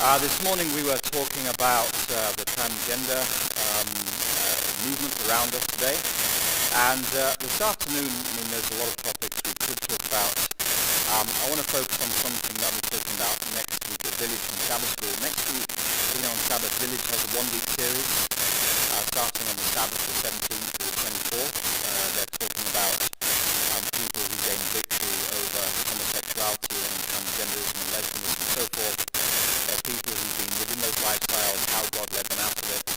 This morning we were talking about the transgender movement around us today, and this afternoon, there's a lot of topics we could talk about. I want to focus on something that I'll be talking about next week at Village and Sabbath School. Next week, on Sabbath, Village has a one-week series starting on the Sabbath, the 17th to the 24th. They're talking about people who gain victory over homosexuality and transgenderism and lesbianism and so forth. People who've been within those lifestyles, how God led them out of it,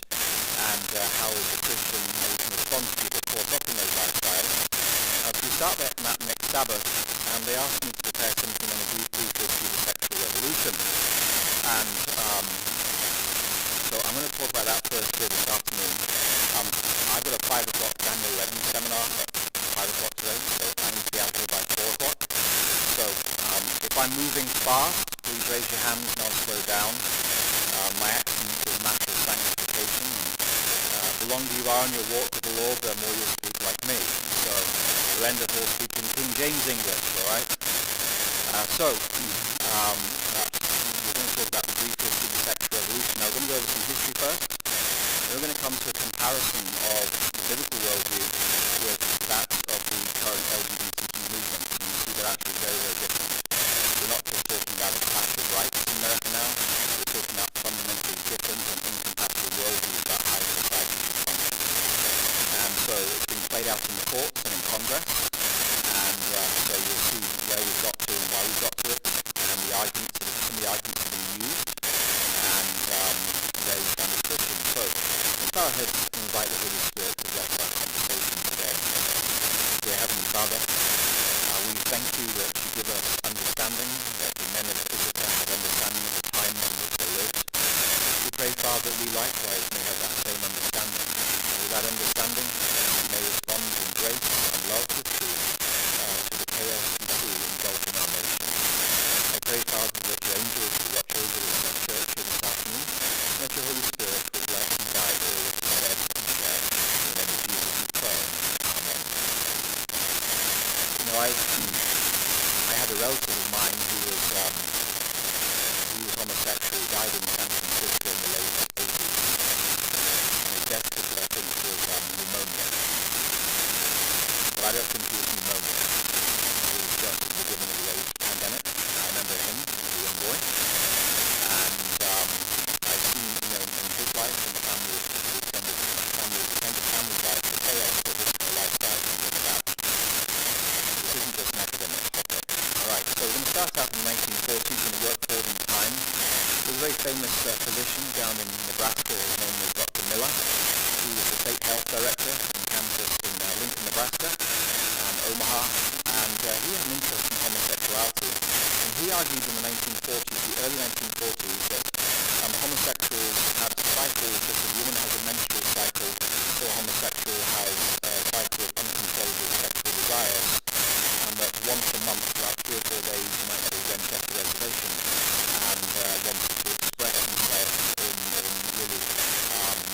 and how as a Christian we can respond to people caught up in those lifestyles. So we start that next Sabbath, and they asked me to prepare something on a brief history of the sexual revolution. And so I'm going to talk about that first here this afternoon. I've got a 5 o'clock Daniel Redden seminar at 5 o'clock today, so I need to be out here by 4 o'clock. So if I'm moving fast, please raise your hands and I'll slow down. My accent is a matter of sanctification. The longer you are in your walk with the Lord, the more you'll speak like me. So we'll end up all speaking King James English, all right? We're going to talk about the brief history of the sexual revolution. Now, we're going to go over some history first. Then we're going to come to a comparison of the biblical worldview with that of the current LGBT movement. And you see they're actually very, very different. We're not just talking about a clash of rights in America now. We're talking about fundamentally different and incompatible worldviews about how society should function. And so it's been played out in the courts and in Congress. And so you'll see where we've got to and why we've got to it, and the arguments, some of the arguments have been used, and where we stand as Christians. So let's go ahead and invite the Holy Spirit to bless our conversation today. Dear Heavenly Father, we thank you that you give us understanding, that the men of Israel have understanding of the times in which they lived. We pray, Father, that we likewise may have that same understanding. And with that understanding, we may respond in grace and love with truth to the chaos we see engulfing our nation. I pray, Father, that your angels will watch over this church here this afternoon, and that your Holy Spirit will bless and guide all that is said and shared. In the name of Jesus we pray. Amen. I had a relative of mine who was homosexual. He died in San Francisco in the late 80s. And his death, I think, was pneumonia. But I don't think he was pneumonia. It was just at the beginning of the AIDS pandemic. I remember him as a young boy. And I've seen, in his life and the family, the extended family's life, the chaos that this lifestyle can bring about. This isn't just an academic topic. Alright, so we're going to start out in the 1940s and work forward in time. There was a very famous physician down in Nebraska. His name was Dr. Miller. He was the state health director in Kansas, in Lincoln, Nebraska, and Omaha, and he had an interest in homosexuality. And he argued in the 1940s, the early 1940s, that homosexuals have cycles, just as a woman has a menstrual cycle, so a homosexual has a cycle of uncontrollable sexual desires, and that once a month, about 3 or 4 days, you might say went off the reservation, and wanted to express himself in really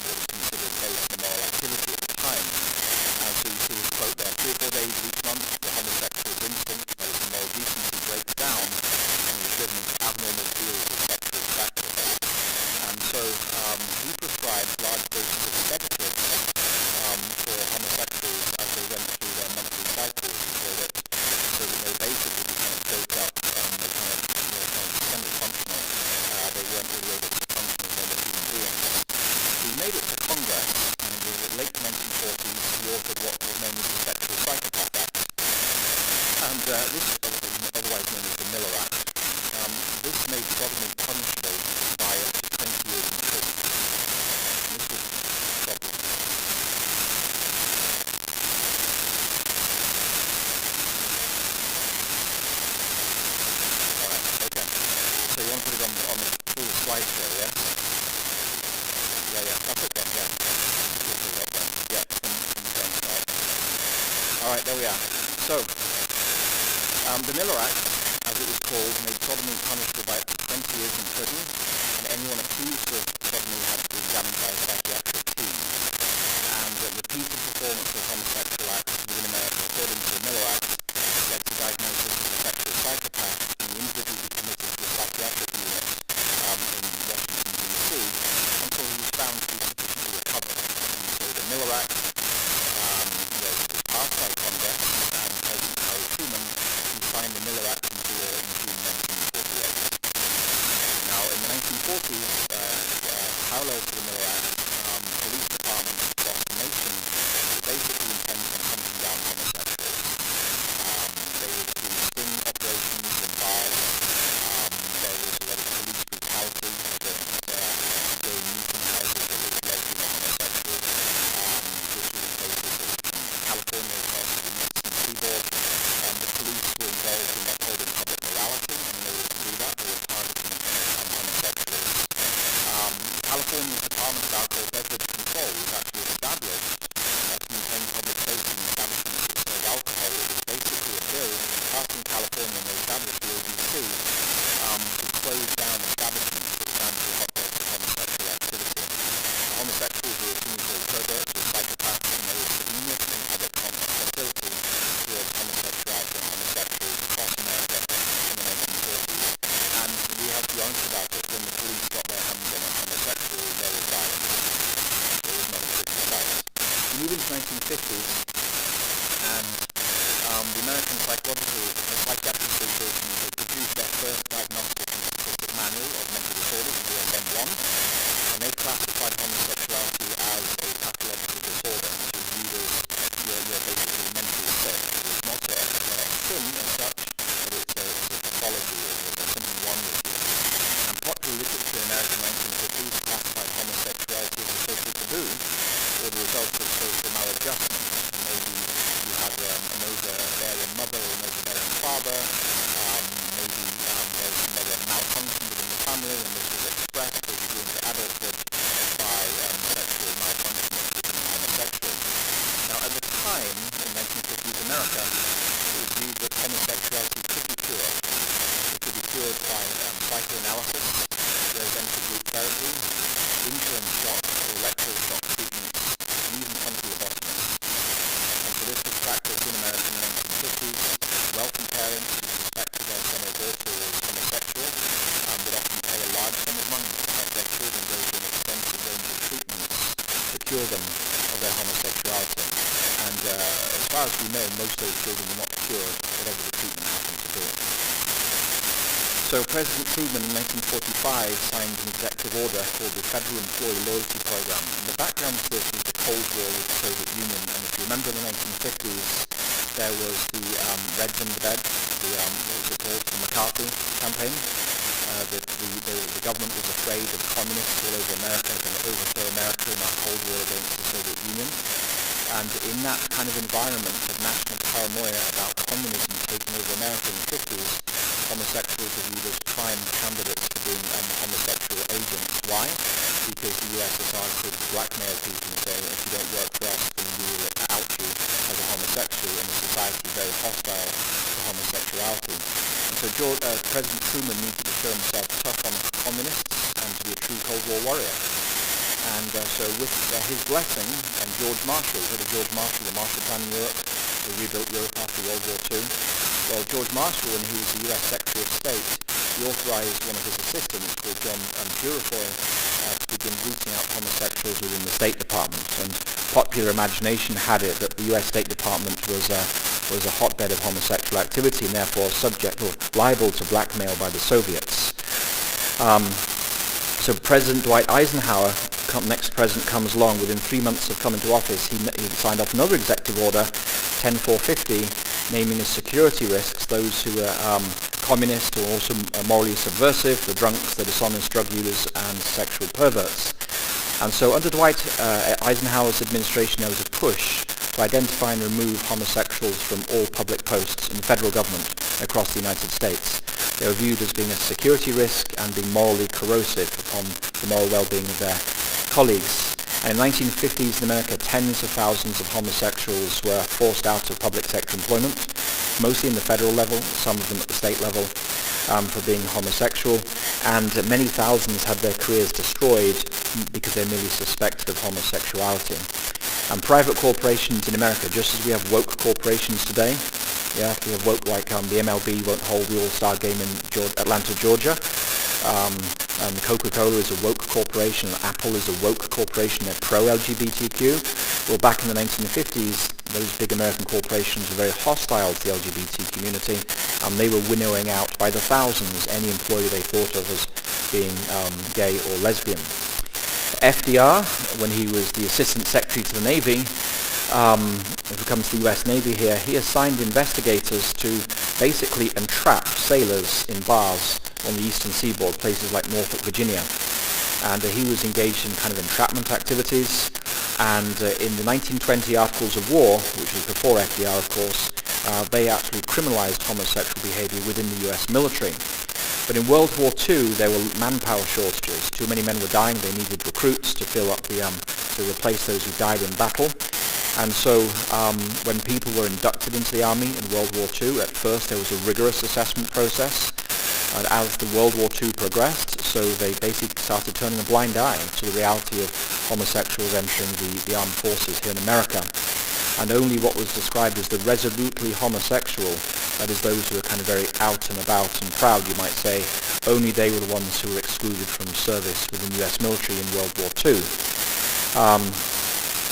what was considered base immoral activity at the time. And so you see his quote there, 3 or 4 days each month, the homosexual's instinct, that is, the moral decency, breaks down, and is driven into abnormal fields of sexual practice. And so he prescribed large doses of sedatives for homosexuals as they went through their monthly cycles, so that they basically became doped up and they kind of semi-functional. They weren't really able to function as normal human beings. He made it to Congress, and in the late 1940s he authored what was known as the Sexual Psychopath Act. And this, otherwise known as the Miller Act, this made sodomy punishable by up to 20 years in prison. And this was a problem. Alright, okay. So you want to put it on the full slideshow, yes? Yeah, that's okay, yeah. Yeah, from the same slide. Alright, there we are. So, the Miller Act, as it was called, made sodomy punishable by up to 20 years in prison, and anyone accused of sodomy had to be examined by a psychiatric team. And repeated performance of homosexual acts within America, according to the Miller Act, led to diagnosis as a sexual psychopath, and the individual be committed to a psychiatric unit in 1950s, and the American Psychiatric Association, they produced their first diagnostic and statistic manual of mental disorders, the DSM-1, and they classified homosexuality as a pathological disorder, which is viewed as you're basically mentally sick. It's not a sin as such, but it's a pathology, or there's something wrong with you. And popular literature in America in the 1950s classified homosexuality as a social taboo, or the result of social maladjustment. Maybe you had an overbearing mother or an overbearing father, maybe there's another malfunction within the family, and this was expressed as you grew into adulthood by sexual malfunction or becoming homosexual. Now at the time, in 1950s America, it was viewed that homosexuality could be cured. It could be cured by psychoanalysis, residential group therapy, insurance shock or electrical shock treatments, and even some phlebotomy. And so this was practiced in America in the 1950s. Wealthy parents who suspected their son or daughter was homosexual would often pay a large sum of money to have their children go through an extensive range of treatments to cure them of their homosexuality. And as far as we know, most of those children were not cured, whatever the treatment happened to be. So President Truman in 1945 signed an executive order called the Federal Employee Loyalty Program. And the background to this was the Cold War with the Soviet Union. And if you remember in the 1950s, there was the Reds under the Bed, the McCarthy campaign. The government was afraid of communists all over America, going to overthrow America in our Cold War against the Soviet Union. And in that kind of environment of national paranoia about communism taking over America in the 50s, homosexuals were viewed as prime candidates for being homosexual agents. Why? Because the USSR could blackmail people and say, if you don't work for us, then we will out you as a homosexual in a society very hostile to homosexuality. And so President Truman needed to show himself tough on communists and to be a true Cold War warrior. And so with his blessing, and George Marshall, heard of George Marshall, the Marshall Plan in Europe, they rebuilt Europe after World War II. Well, George Marshall, when he was the US Secretary of State, he authorized one of his assistants, called John Purifoy, to begin rooting out homosexuals within the State Department. And popular imagination had it that the US State Department was a hotbed of homosexual activity and therefore subject or liable to blackmail by the Soviets. So President Dwight Eisenhower, next president, comes along. Within 3 months of coming to office, he signed off another executive order, 10450, naming as security risks those who are communist or also morally subversive, the drunks, the dishonest drug users, and sexual perverts. And so under Dwight Eisenhower's administration, there was a push to identify and remove homosexuals from all public posts in the federal government across the United States. They were viewed as being a security risk and being morally corrosive upon the moral well-being of their colleagues. And in the 1950s in America, tens of thousands of homosexuals were forced out of public sector employment, mostly in the federal level, some of them at the state level, for being homosexual, and many thousands had their careers destroyed because they're merely suspected of homosexuality. And private corporations in America, just as we have woke corporations today, we have woke, like the MLB won't hold the All-Star game in Atlanta, Georgia. And Coca-Cola is a woke corporation, and Apple is a woke corporation. They're pro-LGBTQ. Well, back in the 1950s, those big American corporations were very hostile to the LGBT community, and they were winnowing out by the thousands any employee they thought of as being gay or lesbian. FDR, when he was the Assistant Secretary to the Navy, if it comes to the US Navy here, he assigned investigators to basically entrap sailors in bars on the eastern seaboard, places like Norfolk, Virginia. And he was engaged in kind of entrapment activities. And in the 1920 Articles of War, which was before FDR, of course, they actually criminalized homosexual behavior within the US military. But in World War II, there were manpower shortages. Too many men were dying. They needed recruits to fill up to replace those who died in battle. And so when people were inducted into the army in World War II, at first there was a rigorous assessment process. And as the World War II progressed, so they basically started turning a blind eye to the reality of homosexuals entering the armed forces here in America. And only what was described as the resolutely homosexual, that is those who are kind of very out and about and proud, you might say, only they were the ones who were excluded from service within the US military in World War II.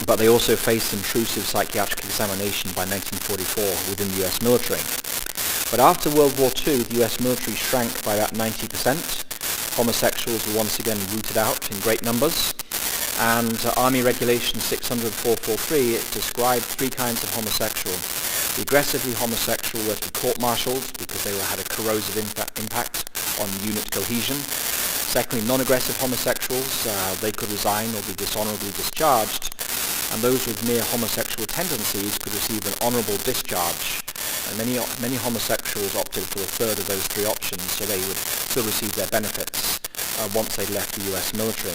but they also faced intrusive psychiatric examination by 1944 within the US military. But after World War II, the US military shrank by about 90%. Homosexuals were once again rooted out in great numbers, and Army Regulation 600-443 described three kinds of homosexual. The aggressively homosexual were to be court-martialed because they had a corrosive impact on unit cohesion. Secondly, non-aggressive homosexuals, they could resign or be dishonorably discharged, and those with mere homosexual tendencies could receive an honorable discharge. And many homosexuals opted for the third of those three options, so they would still receive their benefits once they left the US military.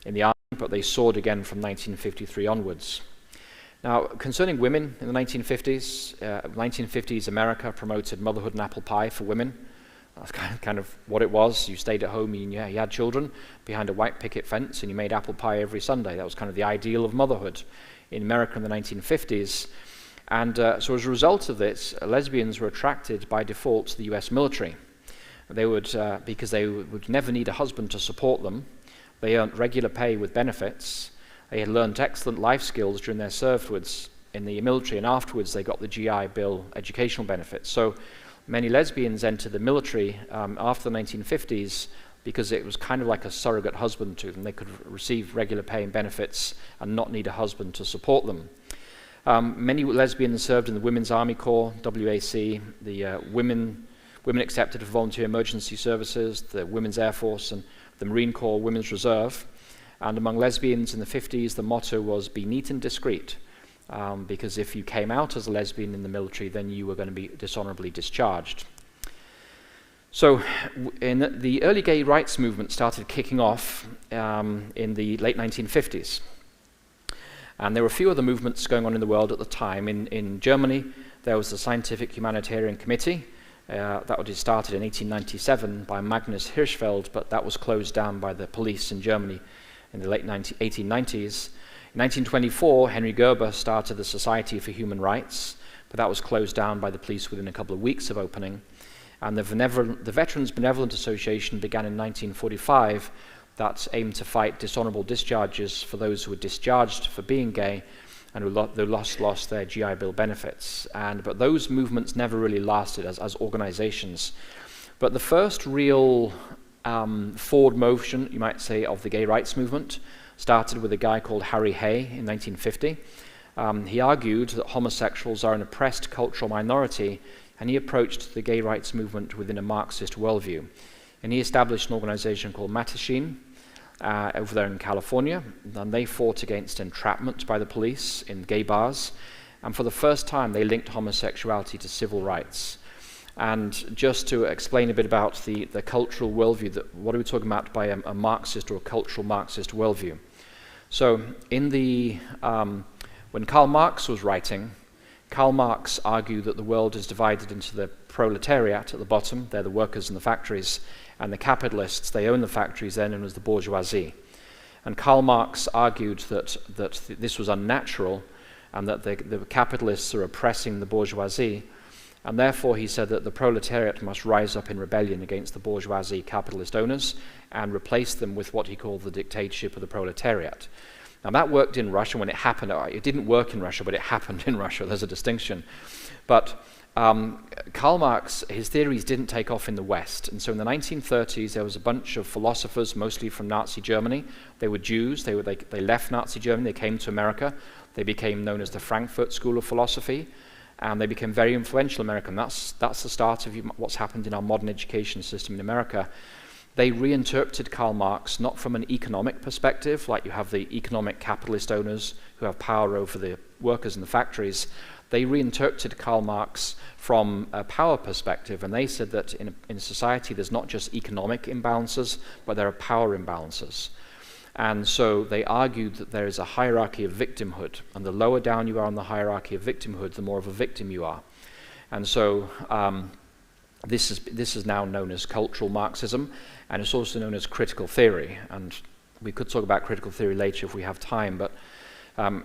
In the army, but they soared again from 1953 onwards. Now, concerning women in the 1950s, America promoted motherhood and apple pie for women. That's kind of what it was. You stayed at home and you had children behind a white picket fence and you made apple pie every Sunday. That was kind of the ideal of motherhood in America in the 1950s. And so as a result of this, lesbians were attracted by default to the US military. They would, because they would never need a husband to support them. They earned regular pay with benefits. They had learned excellent life skills during their service in the military, and afterwards they got the GI Bill educational benefits. So many lesbians entered the military after the 1950s because it was kind of like a surrogate husband to them. They could receive regular pay and benefits and not need a husband to support them. Many lesbians served in the Women's Army Corps, WAC, the women accepted for volunteer emergency services, the Women's Air Force, and the Marine Corps Women's Reserve. And among lesbians in the 50s, the motto was, be neat and discreet, because if you came out as a lesbian in the military, then you were going to be dishonorably discharged. So in the early gay rights movement started kicking off in the late 1950s. And there were a few other movements going on in the world at the time. In Germany, there was the Scientific Humanitarian Committee. That was started in 1897 by Magnus Hirschfeld, but that was closed down by the police in Germany in the late 1890s. In 1924, Henry Gerber started the Society for Human Rights, but that was closed down by the police within a couple of weeks of opening. And the Veterans Benevolent Association began in 1945 that aimed to fight dishonorable discharges for those who were discharged for being gay and who lost their GI Bill benefits. But those movements never really lasted as organizations. But the first real forward motion, you might say, of the gay rights movement started with a guy called Harry Hay in 1950. He argued that homosexuals are an oppressed cultural minority, and he approached the gay rights movement within a Marxist worldview. And he established an organization called Mattachine over there in California, and they fought against entrapment by the police in gay bars, and for the first time they linked homosexuality to civil rights. And just to explain a bit about the cultural worldview, what are we talking about by a Marxist or a cultural Marxist worldview? So when Karl Marx was writing, Karl Marx argued that the world is divided into the proletariat at the bottom, they're the workers in the factories, and the capitalists, they own the factories, they're known as the bourgeoisie. And Karl Marx argued that this was unnatural and that the capitalists are oppressing the bourgeoisie, and therefore he said that the proletariat must rise up in rebellion against the bourgeoisie capitalist owners and replace them with what he called the dictatorship of the proletariat. Now that worked in Russia when it happened. It didn't work in Russia, but it happened in Russia. There's a distinction. But Karl Marx, his theories didn't take off in the West. And so in the 1930s, there was a bunch of philosophers, mostly from Nazi Germany. They were Jews. They left Nazi Germany. They came to America. They became known as the Frankfurt School of Philosophy. And they became very influential in America. And that's the start of what's happened in our modern education system in America. They reinterpreted Karl Marx not from an economic perspective, like you have the economic capitalist owners who have power over the workers in the factories. They reinterpreted Karl Marx from a power perspective, and they said that in society there's not just economic imbalances, but there are power imbalances. And so they argued that there is a hierarchy of victimhood, and the lower down you are on the hierarchy of victimhood, the more of a victim you are. And so this is now known as cultural Marxism, and it's also known as critical theory. And we could talk about critical theory later if we have time, but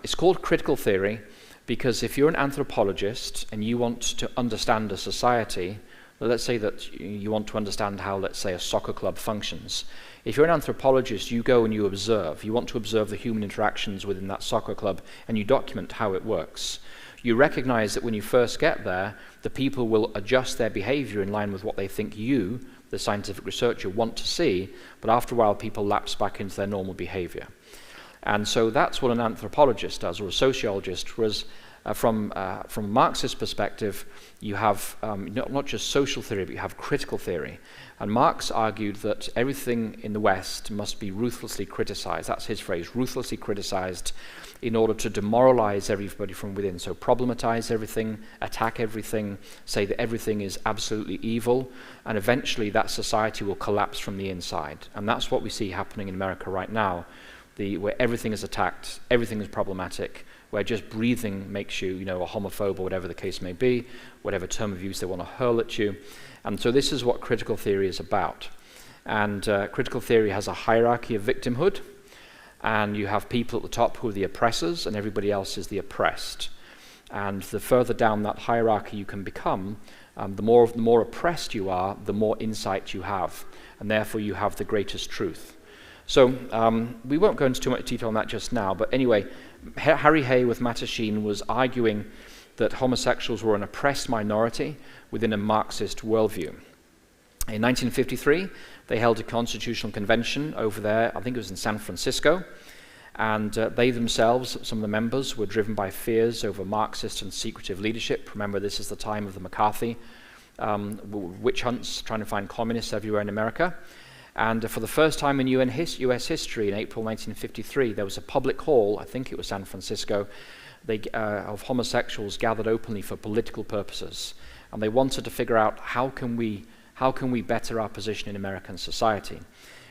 it's called critical theory because if you're an anthropologist and you want to understand a society, Let's say that you want to understand how, let's say, a soccer club functions. If you're an anthropologist, you go and you observe. You want to observe the human interactions within that soccer club, and you document how it works. You recognize that when you first get there, the people will adjust their behavior in line with what they think you, the scientific researcher, want to see, but after a while people lapse back into their normal behavior. And so that's what an anthropologist does, or a sociologist, whereas from a Marxist perspective, you have not just social theory, but you have critical theory. And Marx argued that everything in the West must be ruthlessly criticized. That's his phrase, ruthlessly criticized, in order to demoralize everybody from within. So problematize everything, attack everything, say that everything is absolutely evil, and eventually that society will collapse from the inside. And that's what we see happening in America right now, where everything is attacked, everything is problematic, where just breathing makes you, a homophobe or whatever the case may be, whatever term of use they want to hurl at you. And so this is what critical theory is about. And critical theory has a hierarchy of victimhood, and you have people at the top who are the oppressors, and everybody else is the oppressed. And the further down that hierarchy you can become, the more oppressed you are, the more insight you have, and therefore you have the greatest truth. So we won't go into too much detail on that just now, but anyway, Harry Hay with Mattachine was arguing that homosexuals were an oppressed minority within a Marxist worldview. In 1953, they held a constitutional convention over there, I think it was in San Francisco, and they themselves, some of the members, were driven by fears over Marxist and secretive leadership. Remember, this is the time of the McCarthy witch hunts, trying to find communists everywhere in America. And for the first time in US history, in April 1953, there was a public hall, I think it was San Francisco, of homosexuals gathered openly for political purposes. And they wanted to figure out how can we better our position in American society.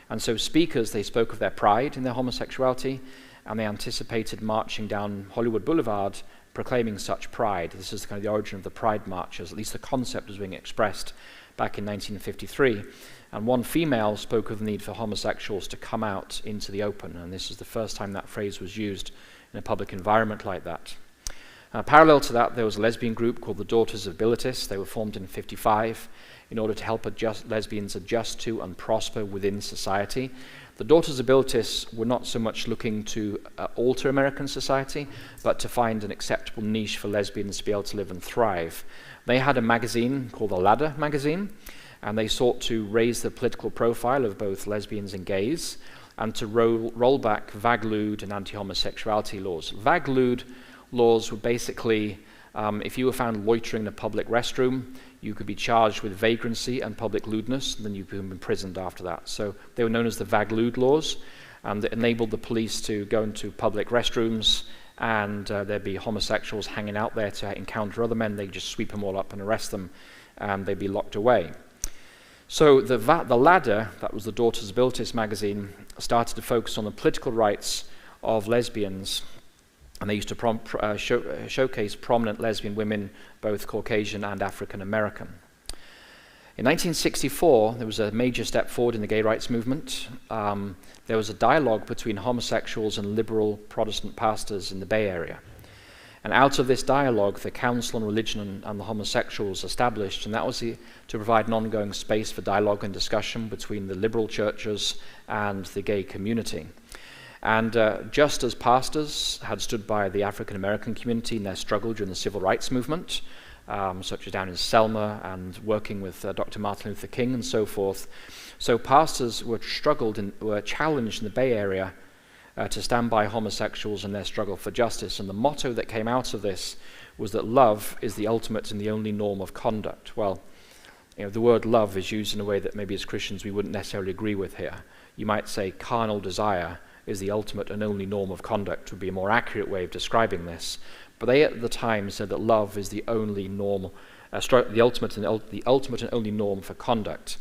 And so speakers, they spoke of their pride in their homosexuality, and they anticipated marching down Hollywood Boulevard proclaiming such pride. This is kind of the origin of the Pride marches, at least the concept was being expressed back in 1953. And one female spoke of the need for homosexuals to come out into the open, and this is the first time that phrase was used in a public environment like that. Parallel to that, there was a lesbian group called the Daughters of Bilitis. They were formed in 1955 in order to help lesbians adjust to and prosper within society. The Daughters of Bilitis were not so much looking to alter American society, but to find an acceptable niche for lesbians to be able to live and thrive. They had a magazine called the Ladder magazine, and they sought to raise the political profile of both lesbians and gays, and to roll back vag-lewd and anti-homosexuality laws. Vag-lewd laws were basically, if you were found loitering in a public restroom, you could be charged with vagrancy and public lewdness, and then you could be imprisoned after that. So they were known as the vag-lewd laws, and it enabled the police to go into public restrooms, and there'd be homosexuals hanging out there to encounter other men. They'd just sweep them all up and arrest them, and they'd be locked away. So the Ladder, that was the Daughters of Bilitis magazine, started to focus on the political rights of lesbians, and they used to showcase prominent lesbian women, both Caucasian and African American. In 1964, there was a major step forward in the gay rights movement. There was a dialogue between homosexuals and liberal Protestant pastors in the Bay Area. And out of this dialogue, the Council on Religion and the Homosexuals established, and that was to provide an ongoing space for dialogue and discussion between the liberal churches and the gay community. And just as pastors had stood by the African American community in their struggle during the civil rights movement, such as down in Selma and working with Dr. Martin Luther King and so forth, so pastors were challenged in the Bay Area to stand by homosexuals in their struggle for justice. And the motto that came out of this was that love is the ultimate and the only norm of conduct. Well, the word love is used in a way that maybe as Christians we wouldn't necessarily agree with here. You might say carnal desire is the ultimate and only norm of conduct, would be a more accurate way of describing this. But they at the time said that love is the only norm, the ultimate and only norm for conduct.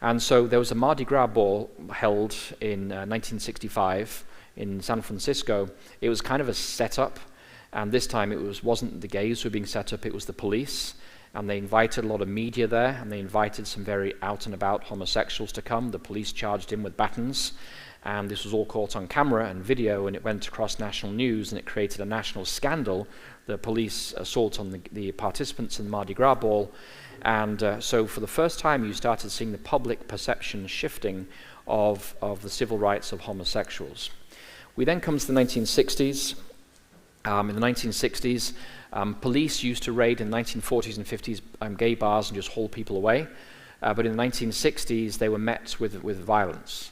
And so there was a Mardi Gras ball held in 1965 in San Francisco. It was kind of a setup, and this time it wasn't the gays who were being set up, it was the police. and they invited a lot of media there, and they invited some very out-and-about homosexuals to come. The police charged in with batons, and this was all caught on camera and video, and it went across national news, and it created a national scandal, the police assault on the participants in the Mardi Gras ball. And so for the first time, you started seeing the public perception shifting of the civil rights of homosexuals. We then come to the 1960s. In the 1960s, police used to raid in the 1940s and 50s gay bars and just haul people away. But in the 1960s, they were met with violence.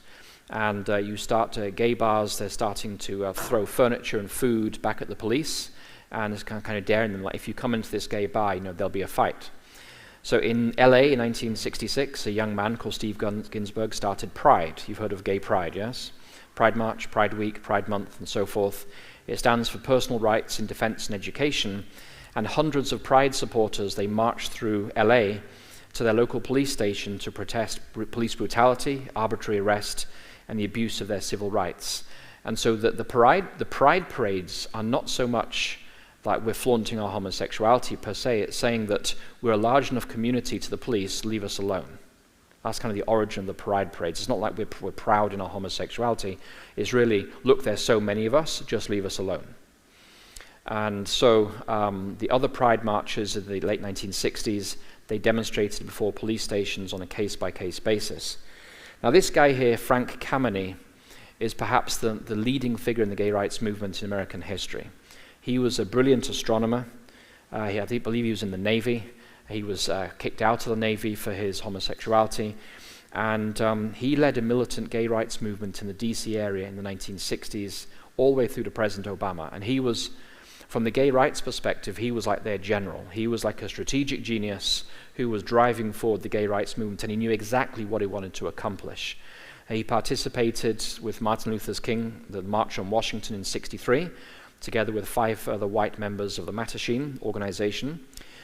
And you start gay bars, they're starting to throw furniture and food back at the police, and it's kind of daring them, like, if you come into this gay bar, there'll be a fight. So in LA in 1966, a young man called Steve Ginsburg started Pride. You've heard of Gay Pride, yes? Pride March, Pride Week, Pride Month, and so forth. It stands for personal rights in defense and education, and hundreds of Pride supporters, they marched through LA to their local police station to protest police brutality, arbitrary arrest, and the abuse of their civil rights. And so that the Pride parades are not so much like we're flaunting our homosexuality per se, it's saying that we're a large enough community to the police, leave us alone. That's kind of the origin of the Pride parades. It's not like we're proud in our homosexuality. It's really, look, there's so many of us, just leave us alone. And so the other Pride marches of the late 1960s, they demonstrated before police stations on a case-by-case basis. Now this guy here, Frank Kameny, is perhaps the leading figure in the gay rights movement in American history. He was a brilliant astronomer. I believe he was in the Navy. He was kicked out of the Navy for his homosexuality. And he led a militant gay rights movement in the DC area in the 1960s, all the way through to President Obama. And he was, from the gay rights perspective, he was like their general. He was like a strategic genius who was driving forward the gay rights movement, and he knew exactly what he wanted to accomplish. He participated with Martin Luther King, the March on Washington in '63, together with 5 other white members of the Mattachine organization.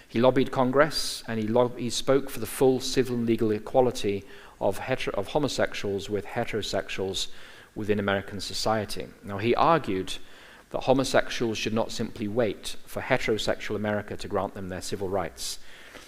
He lobbied Congress, and he spoke for the full civil and legal equality of homosexuals with heterosexuals within American society. Now, he argued that homosexuals should not simply wait for heterosexual America to grant them their civil rights,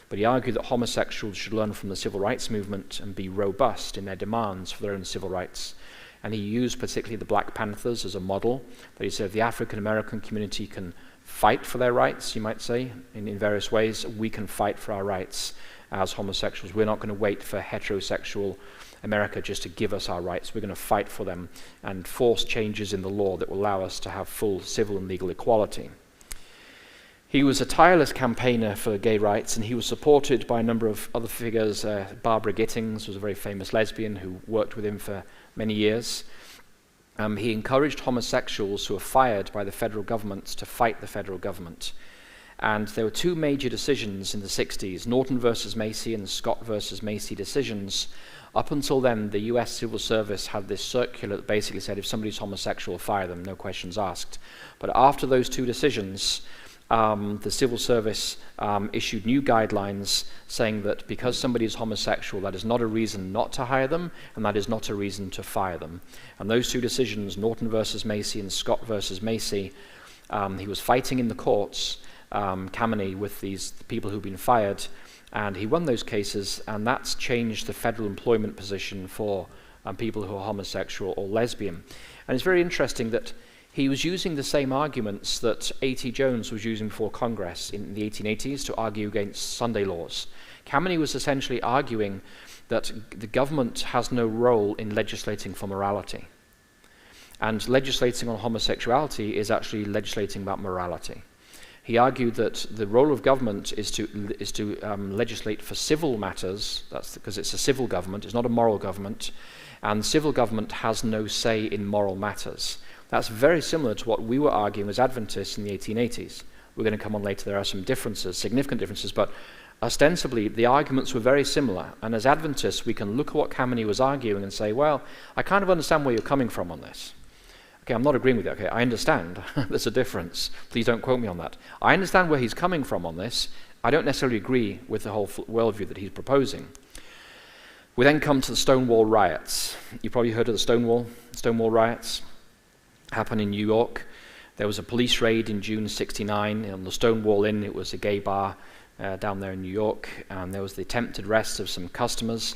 but he argued that homosexuals should learn from the civil rights movement and be robust in their demands for their own civil rights. And he used particularly the Black Panthers as a model, that he said if the African American community can fight for their rights, you might say, in various ways, we can fight for our rights as homosexuals. We're not going to wait for heterosexual America just to give us our rights. We're going to fight for them and force changes in the law that will allow us to have full civil and legal equality. He was a tireless campaigner for gay rights, and he was supported by a number of other figures. Barbara Gittings was a very famous lesbian who worked with him for many years. He encouraged homosexuals who were fired by the federal government to fight the federal government. And there were 2 major decisions in the 60s, Norton versus Macy and Scott versus Macy decisions. Up until then, the US Civil Service had this circular that basically said if somebody's homosexual, fire them, no questions asked. But after those 2 decisions, the Civil Service issued new guidelines saying that because somebody is homosexual, that is not a reason not to hire them, and that is not a reason to fire them. And those 2 decisions, Norton versus Macy and Scott versus Macy, he was fighting in the courts, Kameny, with these people who've been fired, and he won those cases, and that's changed the federal employment position for people who are homosexual or lesbian. And it's very interesting that he was using the same arguments that A.T. Jones was using before Congress in the 1880s to argue against Sunday laws. Kameny was essentially arguing that the government has no role in legislating for morality. And legislating on homosexuality is actually legislating about morality. He argued that the role of government is to legislate for civil matters. That's because it's a civil government, it's not a moral government, and civil government has no say in moral matters. That's very similar to what we were arguing as Adventists in the 1880s. We're going to come on later, there are some differences, significant differences, but ostensibly the arguments were very similar. And as Adventists, we can look at what Kameny was arguing and say, well, I kind of understand where you're coming from on this. Okay, I'm not agreeing with you. Okay, I understand. There's a difference. Please don't quote me on that. I understand where he's coming from on this. I don't necessarily agree with the whole worldview that he's proposing. We then come to the Stonewall riots. You've probably heard of the Stonewall riots. Happened in New York. There was a police raid in June '69 on the Stonewall Inn. It was a gay bar. down there in New York, and there was the attempted arrest of some customers.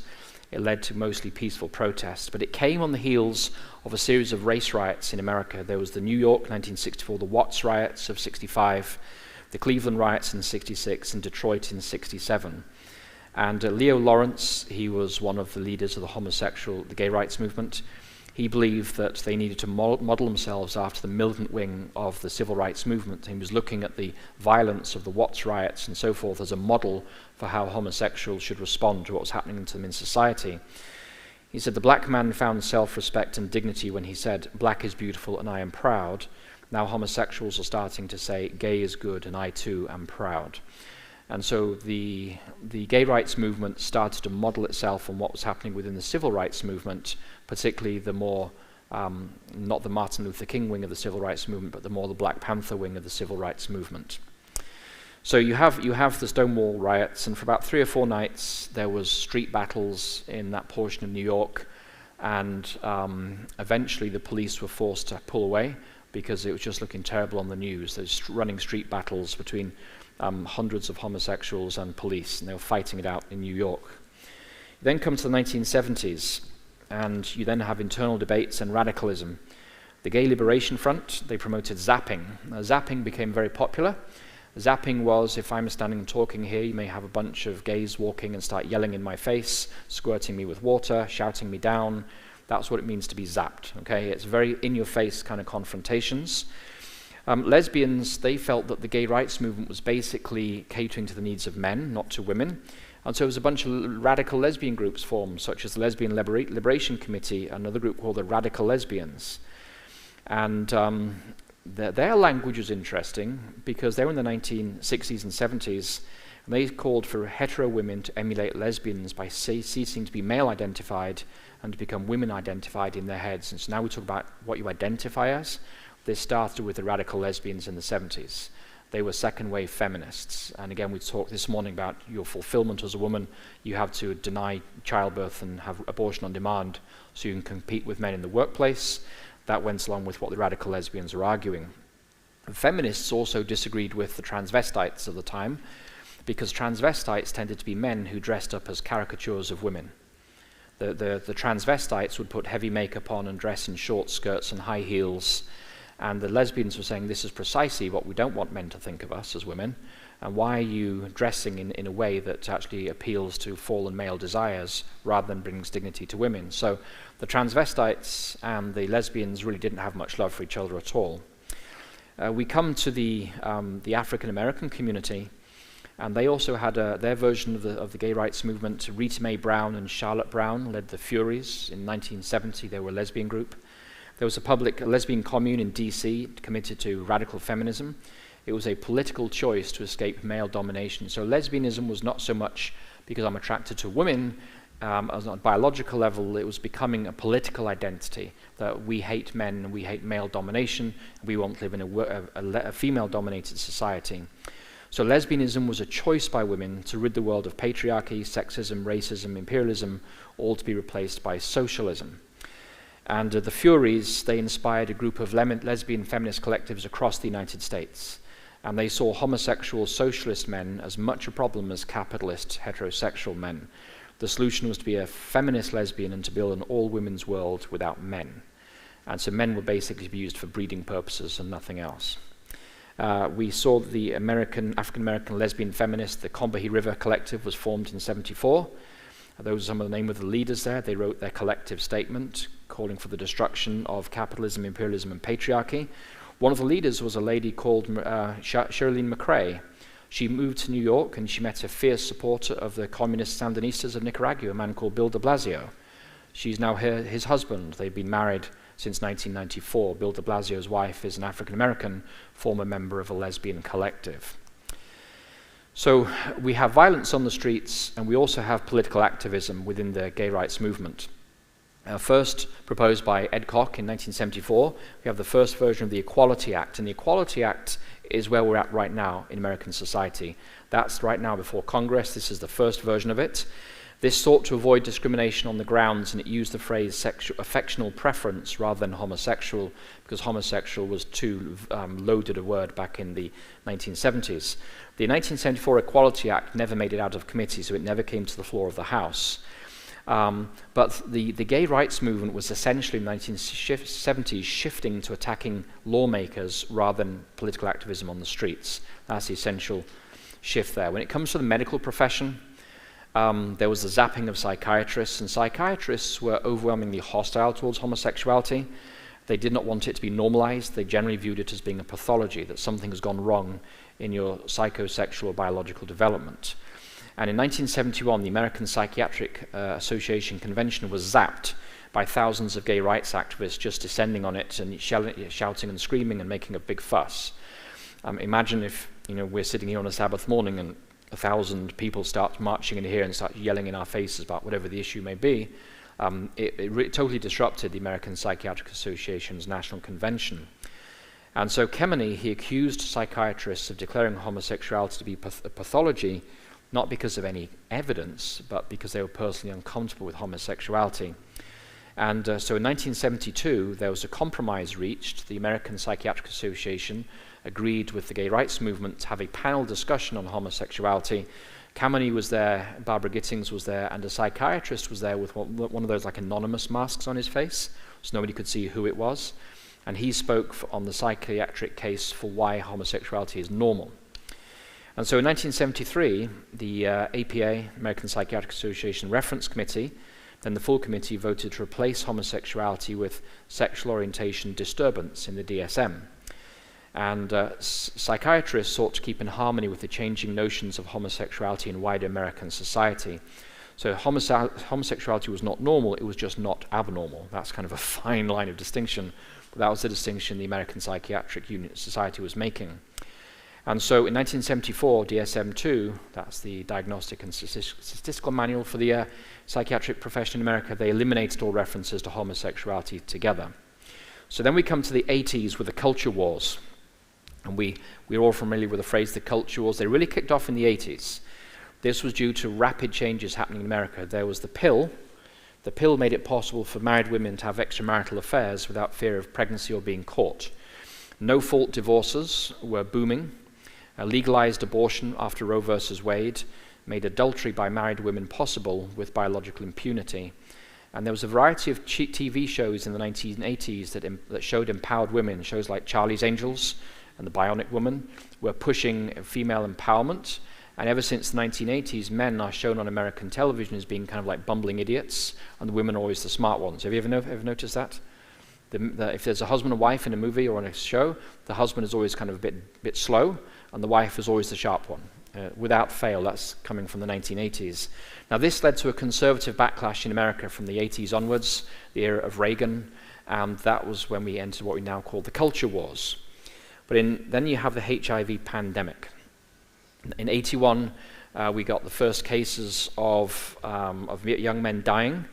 It led to mostly peaceful protests, but it came on the heels of a series of race riots in America. There was the New York 1964, the Watts riots of 65, the Cleveland riots in 66, and Detroit in 67. And Leo Lawrence, he was one of the leaders of the gay rights movement. He believed that they needed to model themselves after the militant wing of the civil rights movement. He was looking at the violence of the Watts riots and so forth as a model for how homosexuals should respond to what was happening to them in society. He said, the black man found self-respect and dignity when he said, black is beautiful and I am proud. Now homosexuals are starting to say, gay is good and I too am proud. And so the gay rights movement started to model itself on what was happening within the civil rights movement, particularly the more, not the Martin Luther King wing of the civil rights movement, but the more the Black Panther wing of the civil rights movement. So you have the Stonewall riots, and for about 3 or 4 nights there was street battles in that portion of New York, and eventually the police were forced to pull away because it was just looking terrible on the news. There's running street battles between hundreds of homosexuals and police, and they were fighting it out in New York. You then come to the 1970s, and you then have internal debates and radicalism. The Gay Liberation Front, they promoted zapping. Now, zapping became very popular. Zapping was, if I'm standing and talking here, you may have a bunch of gays walking and start yelling in my face, squirting me with water, shouting me down. That's what it means to be zapped, okay? It's very in-your-face kind of confrontations. Lesbians, they felt that the gay rights movement was basically catering to the needs of men, not to women. And so there was a bunch of radical lesbian groups formed, such as the Lesbian Liberation Committee, another group called the Radical Lesbians. And their language was interesting because they were in the 1960s and 70s, and they called for hetero women to emulate lesbians by ceasing to be male-identified and to become women-identified in their heads. And so now we talk about what you identify as. This started with the radical lesbians in the 70s. They were second-wave feminists. And again, we talked this morning about your fulfillment as a woman. You have to deny childbirth and have abortion on demand so you can compete with men in the workplace. That went along with what the radical lesbians were arguing. Feminists also disagreed with the transvestites of the time because transvestites tended to be men who dressed up as caricatures of women. The transvestites would put heavy makeup on and dress in short skirts and high heels. And the lesbians were saying, this is precisely what we don't want men to think of us as women. And why are you dressing in a way that actually appeals to fallen male desires rather than brings dignity to women? So the transvestites and the lesbians really didn't have much love for each other at all. We come to the African-American community, and they also had their version of the gay rights movement. Rita Mae Brown and Charlotte Brown led the Furies. In 1970, they were a lesbian group. There was a public lesbian commune in DC committed to radical feminism. It was a political choice to escape male domination. So lesbianism was not so much because I'm attracted to women. As on a biological level, it was becoming a political identity that we hate men and we hate male domination. We won't live in a female-dominated society. So lesbianism was a choice by women to rid the world of patriarchy, sexism, racism, imperialism, all to be replaced by socialism. And the Furies, they inspired a group of lesbian feminist collectives across the United States. And they saw homosexual socialist men as much a problem as capitalist heterosexual men. The solution was to be a feminist lesbian and to build an all-women's world without men. And so men were basically to be used for breeding purposes and nothing else. We saw the African-American lesbian feminist, the Combahee River Collective, was formed in '74. Those are some of the names of the leaders there. They wrote their collective statement calling for the destruction of capitalism, imperialism, and patriarchy. One of the leaders was a lady called Shirlene McRae. She moved to New York and she met a fierce supporter of the communist Sandinistas of Nicaragua, a man called Bill de Blasio. She's now his husband. They've been married since 1994. Bill de Blasio's wife is an African-American, former member of a lesbian collective. So we have violence on the streets, and we also have political activism within the gay rights movement. First proposed by Ed Koch in 1974, we have the first version of the Equality Act, and the Equality Act is where we're at right now in American society. That's right now before Congress. This is the first version of it. This sought to avoid discrimination on the grounds, and it used the phrase affectional preference rather than homosexual, because homosexual was too loaded a word back in the 1970s. The 1974 Equality Act never made it out of committee, so it never came to the floor of the House. But the gay rights movement was essentially in the 1970s shifting to attacking lawmakers rather than political activism on the streets. That's the essential shift there. When it comes to the medical profession, there was the zapping of psychiatrists, and psychiatrists were overwhelmingly hostile towards homosexuality. They did not want it to be normalized. They generally viewed it as being a pathology, that something has gone wrong in your psychosexual or biological development. And in 1971, the American Psychiatric Association convention was zapped by thousands of gay rights activists just descending on it and shouting and screaming and making a big fuss. Imagine if we're sitting here on a Sabbath morning and 1,000 people start marching in here and start yelling in our faces about whatever the issue may be. It totally disrupted the American Psychiatric Association's national convention. And so Kemeny, he accused psychiatrists of declaring homosexuality to be a pathology, not because of any evidence, but because they were personally uncomfortable with homosexuality. And so in 1972, there was a compromise reached. The American Psychiatric Association agreed with the gay rights movement to have a panel discussion on homosexuality. Kemeny was there, Barbara Gittings was there, and a psychiatrist was there with one of those like anonymous masks on his face, so nobody could see who it was. And he spoke on the psychiatric case for why homosexuality is normal. And so in 1973, the APA, American Psychiatric Association Reference Committee, then the full committee voted to replace homosexuality with sexual orientation disturbance in the DSM. And psychiatrists sought to keep in harmony with the changing notions of homosexuality in wider American society. So homosexuality was not normal, it was just not abnormal. That's kind of a fine line of distinction, but that was the distinction the American Psychiatric Society was making. And so in 1974, DSM-2, that's the Diagnostic and Statistical Manual for the psychiatric profession in America, they eliminated all references to homosexuality together. So then we come to the 80s with the culture wars. And we're all familiar with the phrase the culture wars. They really kicked off in the 80s. This was due to rapid changes happening in America. There was the pill. The pill made it possible for married women to have extramarital affairs without fear of pregnancy or being caught. No-fault divorces were booming. Legalized abortion after Roe versus Wade made adultery by married women possible with biological impunity. And there was a variety of TV shows in the 1980s that showed empowered women. Shows like Charlie's Angels and The Bionic Woman were pushing female empowerment. And ever since the 1980s, men are shown on American television as being kind of like bumbling idiots, and the women are always the smart ones. Have you ever noticed that? If there's a husband and wife in a movie or on a show, the husband is always kind of a bit slow, and the wife is always the sharp one. Without fail, that's coming from the 1980s. Now this led to a conservative backlash in America from the 80s onwards, the era of Reagan, and that was when we entered what we now call the culture wars. But then you have the HIV pandemic. In 81, we got the first cases of young men dying,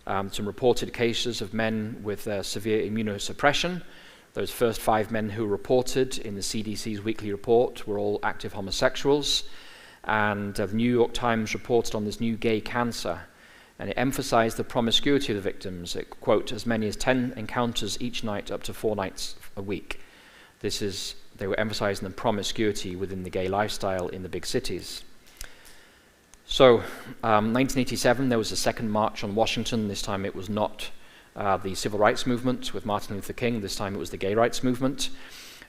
some reported cases of men with severe immunosuppression. Those first 5 men who reported in the CDC's weekly report were all active homosexuals. And the New York Times reported on this new gay cancer, and it emphasized the promiscuity of the victims. It, quote, as many as 10 encounters each night up to 4 nights a week. They were emphasizing the promiscuity within the gay lifestyle in the big cities. So, 1987, there was a second march on Washington. This time it was not the civil rights movement with Martin Luther King. This time it was the gay rights movement.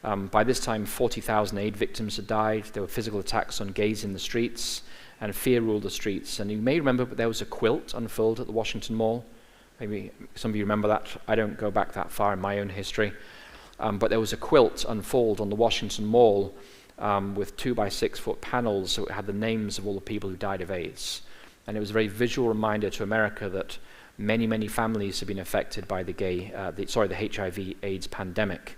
By this time, 40,000 AIDS victims had died. There were physical attacks on gays in the streets, and fear ruled the streets. And you may remember, but there was a quilt unfurled at the Washington Mall. Maybe some of you remember that. I don't go back that far in my own history. But there was a quilt unfold on the Washington Mall with 2 by 6 foot panels, so it had the names of all the people who died of AIDS. And it was a very visual reminder to America that many, many families have been affected by the HIV/AIDS pandemic.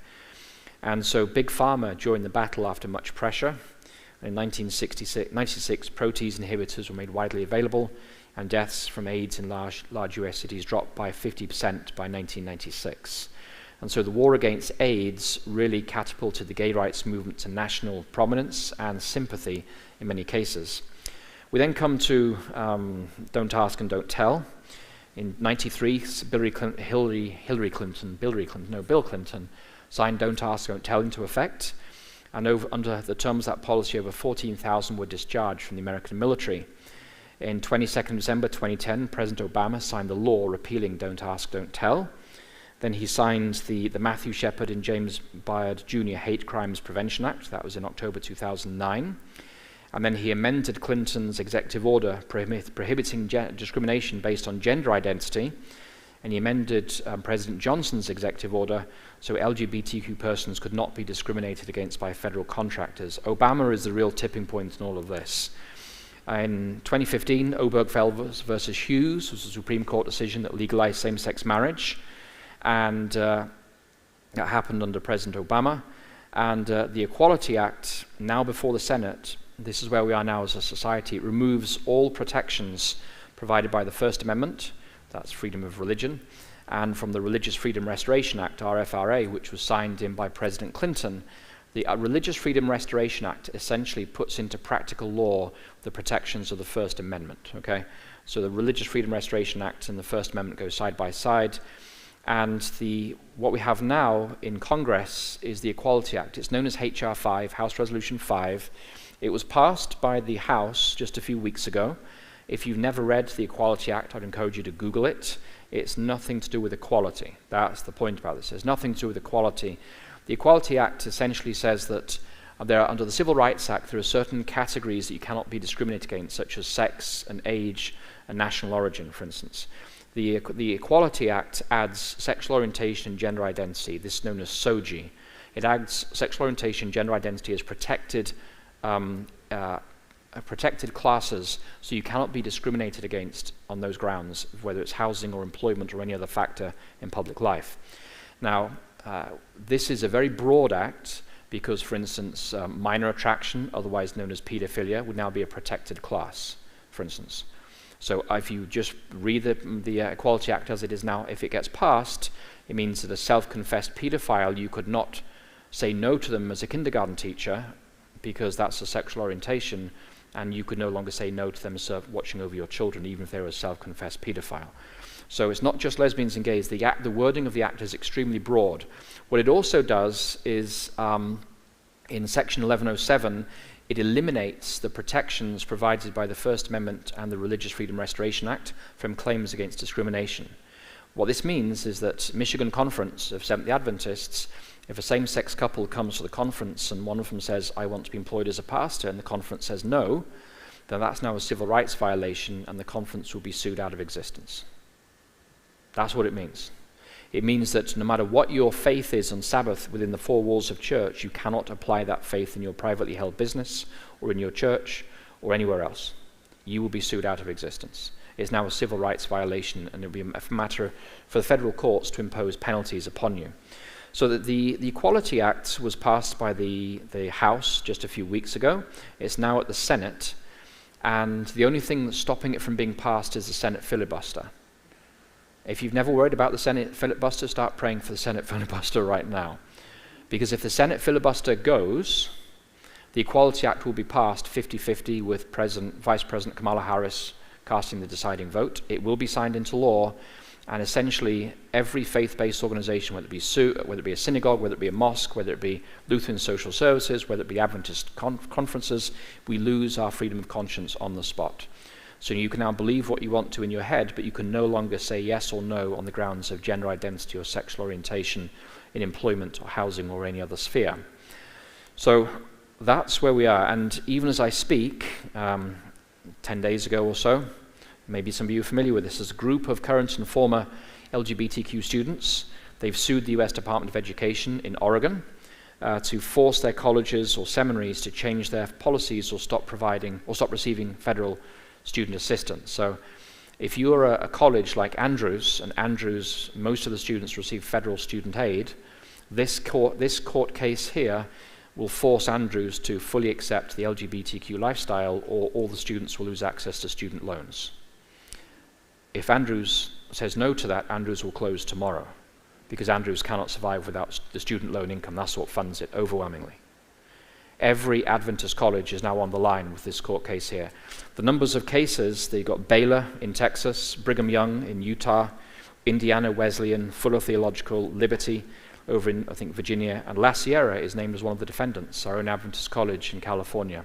And so Big Pharma joined the battle after much pressure. In 1996, protease inhibitors were made widely available, and deaths from AIDS in large US cities dropped by 50% by 1996. And so the war against AIDS really catapulted the gay rights movement to national prominence and sympathy in many cases. We then come to Don't Ask and Don't Tell. In '93, Bill Clinton signed Don't Ask, Don't Tell into effect, and under the terms of that policy, over 14,000 were discharged from the American military. In 22nd December 2010, President Obama signed the law repealing Don't Ask, Don't Tell. Then he signed the Matthew Shepard and James Byard Jr. Hate Crimes Prevention Act. That was in October 2009. And then he amended Clinton's executive order prohibiting discrimination based on gender identity, and he amended President Johnson's executive order so LGBTQ persons could not be discriminated against by federal contractors. Obama is the real tipping point in all of this. In 2015, Obergefell versus Hughes was a Supreme Court decision that legalized same-sex marriage, and that happened under President Obama. And the Equality Act, now before the Senate, this is where we are now as a society. It removes all protections provided by the First Amendment, that's freedom of religion, and from the Religious Freedom Restoration Act, RFRA, which was signed in by President Clinton. The Religious Freedom Restoration Act essentially puts into practical law the protections of the First Amendment, okay? So the Religious Freedom Restoration Act and the First Amendment go side by side. And what we have now in Congress is the Equality Act. It's known as H.R. 5, House Resolution 5. It was passed by the House just a few weeks ago. If you've never read the Equality Act, I'd encourage you to Google it. It's nothing to do with equality. That's the point about this. It's nothing to do with equality. The Equality Act essentially says that under the Civil Rights Act, there are certain categories that you cannot be discriminated against, such as sex and age and national origin, for instance. The Equality Act adds sexual orientation and gender identity. This is known as SOGI. It adds sexual orientation and gender identity as protected classes, so you cannot be discriminated against on those grounds, whether it's housing or employment or any other factor in public life. Now, this is a very broad act because, for instance, minor attraction, otherwise known as pedophilia, would now be a protected class, for instance. So if you just read the Equality Act as it is now, if it gets passed, it means that a self-confessed pedophile, you could not say no to them as a kindergarten teacher because that's a sexual orientation, and you could no longer say no to them as watching over your children, even if they were a self-confessed pedophile. So it's not just lesbians and gays. The wording of the act is extremely broad. What it also does is, in Section 1107, it eliminates the protections provided by the First Amendment and the Religious Freedom Restoration Act from claims against discrimination. What this means is that Michigan Conference of Seventh-day Adventists, if a same-sex couple comes to the conference and one of them says, I want to be employed as a pastor, and the conference says no, then that's now a civil rights violation and the conference will be sued out of existence. That's what it means. It means that no matter what your faith is on Sabbath within the four walls of church, you cannot apply that faith in your privately held business or in your church or anywhere else. You will be sued out of existence. It's now a civil rights violation, and it will be a matter for the federal courts to impose penalties upon you. So that the Equality Act was passed by the House just a few weeks ago. It's now at the Senate, and the only thing that's stopping it from being passed is the Senate filibuster. If you've never worried about the Senate filibuster, start praying for the Senate filibuster right now. Because if the Senate filibuster goes, the Equality Act will be passed 50-50 with Vice President Kamala Harris casting the deciding vote. It will be signed into law, and essentially every faith-based organization, whether it be a synagogue, whether it be a mosque, whether it be Lutheran Social Services, whether it be Adventist conferences, we lose our freedom of conscience on the spot. So you can now believe what you want to in your head, but you can no longer say yes or no on the grounds of gender identity or sexual orientation in employment or housing or any other sphere. So that's where we are. And even as I speak, 10 days ago or so, maybe some of you are familiar with this, there's a group of current and former LGBTQ students. They've sued the US Department of Education in Oregon to force their colleges or seminaries to change their policies or stop receiving federal student assistance. So if you're a college like Andrews, and Andrews, most of the students receive federal student aid, this court case here will force Andrews to fully accept the LGBTQ lifestyle, or all the students will lose access to student loans. If Andrews says no to that, Andrews will close tomorrow, because Andrews cannot survive without the student loan income. That's what funds it overwhelmingly. Every Adventist college is now on the line with this court case here. The numbers of cases, they've got Baylor in Texas, Brigham Young in Utah, Indiana Wesleyan, Fuller Theological, Liberty over in, I think, Virginia, and La Sierra is named as one of the defendants, our own Adventist college in California.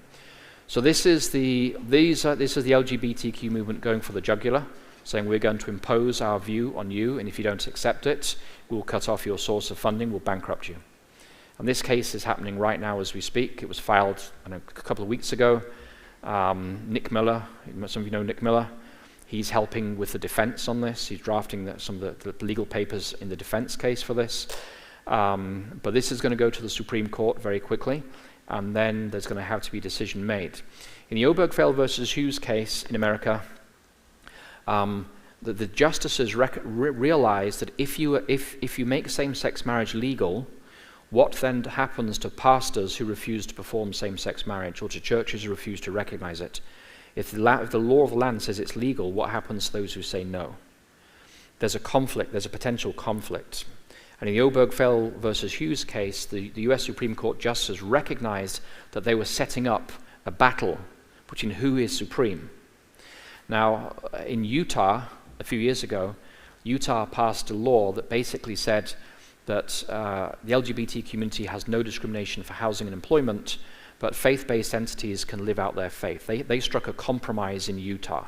So this is the LGBTQ movement going for the jugular, saying we're going to impose our view on you, and if you don't accept it, we'll cut off your source of funding, we'll bankrupt you. And this case is happening right now as we speak. It was filed a couple of weeks ago. Nick Miller, some of you know Nick Miller, he's helping with the defense on this. He's drafting some of the legal papers in the defense case for this. But this is going to go to the Supreme Court very quickly, and then there's going to have to be a decision made. In the Obergefell versus Hughes case in America, the justices realized that if you make same-sex marriage legal, what then happens to pastors who refuse to perform same-sex marriage, or to churches who refuse to recognize it? If the law of the land says it's legal, what happens to those who say no? There's a conflict, there's a potential conflict. And in the Obergefell versus Hughes case, the US Supreme Court justices recognized that they were setting up a battle between who is supreme. Now, in Utah, a few years ago, Utah passed a law that basically said that the LGBT community has no discrimination for housing and employment, but faith-based entities can live out their faith. They struck a compromise in Utah.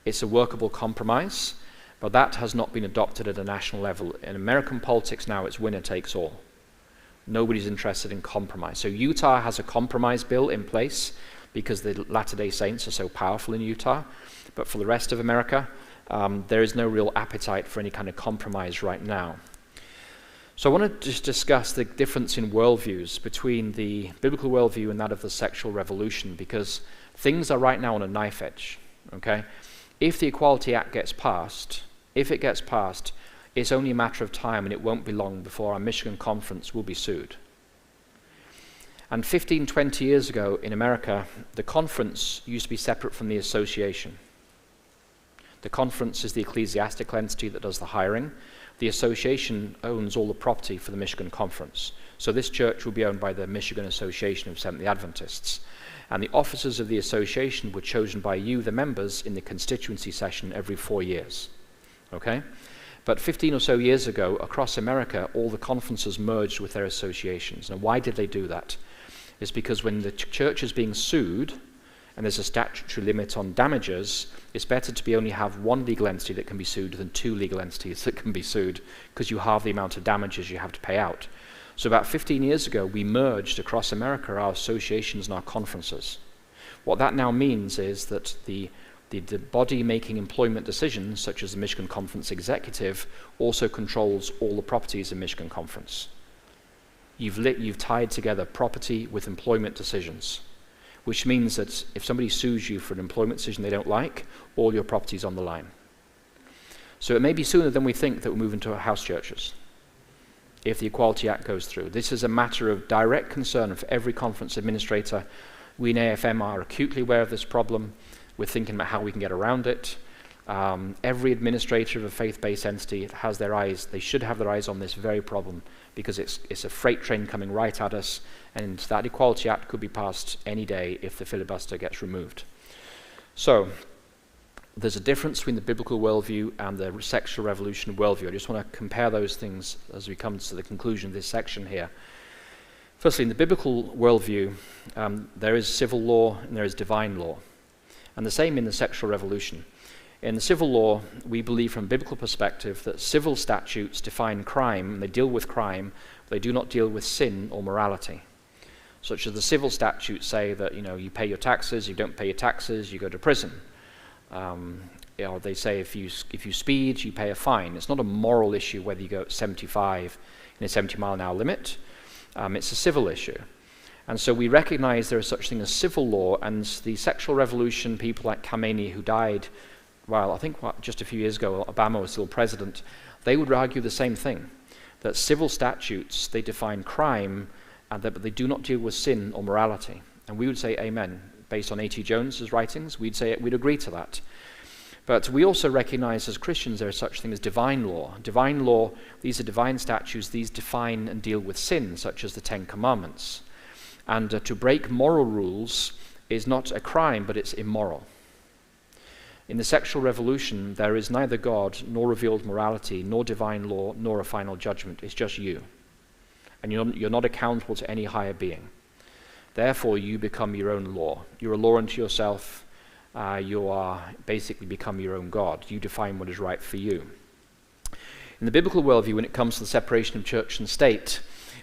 It's a workable compromise, but that has not been adopted at a national level. In American politics now, it's winner takes all. Nobody's interested in compromise. So Utah has a compromise bill in place because the Latter-day Saints are so powerful in Utah, but for the rest of America, there is no real appetite for any kind of compromise right now. So I want to just discuss the difference in worldviews between the biblical worldview and that of the sexual revolution, because things are right now on a knife edge, okay? If the Equality Act gets passed, it's only a matter of time, and it won't be long before our Michigan conference will be sued. And 15, 20 years ago in America, the conference used to be separate from the association. The conference is the ecclesiastical entity that does the hiring. The association owns all the property for the Michigan Conference. So this church will be owned by the Michigan Association of Seventh-day Adventists. And the officers of the association were chosen by you, the members, in the constituency session every 4 years. Okay? But 15 or so years ago, across America, all the conferences merged with their associations. Now, why did they do that? It's because when the church is being sued, and there's a statutory limit on damages, it's better to only have one legal entity that can be sued than two legal entities that can be sued, because you halve the amount of damages you have to pay out. So about 15 years ago, we merged across America our associations and our conferences. What that now means is that the body making employment decisions, such as the Michigan Conference Executive, also controls all the properties in Michigan Conference. You've tied together property with employment decisions, which means that if somebody sues you for an employment decision they don't like, all your property's on the line. So it may be sooner than we think that we'll move into house churches if the Equality Act goes through. This is a matter of direct concern for every conference administrator. We in AFM are acutely aware of this problem. We're thinking about how we can get around it. Every administrator of a faith-based entity has their eyes, they should have their eyes on this very problem, because it's a freight train coming right at us, and that Equality Act could be passed any day if the filibuster gets removed. So there's a difference between the biblical worldview and the sexual revolution worldview. I just want to compare those things as we come to the conclusion of this section here. Firstly, in the biblical worldview, there is civil law and there is divine law, and the same in the sexual revolution. In the civil law, we believe from a biblical perspective that civil statutes define crime, and they deal with crime, but they do not deal with sin or morality. Such as the civil statutes say that, you pay your taxes, you don't pay your taxes, you go to prison. They say if you speed, you pay a fine. It's not a moral issue whether you go at 75 in a 70-mile-an-hour limit. It's a civil issue. And so we recognize there is such thing as civil law, and the sexual revolution, people like Khamenei, who died, well, I think just a few years ago, Obama was still president, they would argue the same thing, that civil statutes, they define crime, but they do not deal with sin or morality. And we would say amen. Based on A.T. Jones's writings, we'd agree to that. But we also recognize as Christians there is such thing as divine law. Divine law, these are divine statutes, these define and deal with sin, such as the Ten Commandments. And to break moral rules is not a crime, but it's immoral. In the sexual revolution, there is neither God, nor revealed morality, nor divine law, nor a final judgment. It's just you. And you're not accountable to any higher being. Therefore, you become your own law. You're a law unto yourself. You are basically become your own God. You define what is right for you. In the biblical worldview, when it comes to the separation of church and state,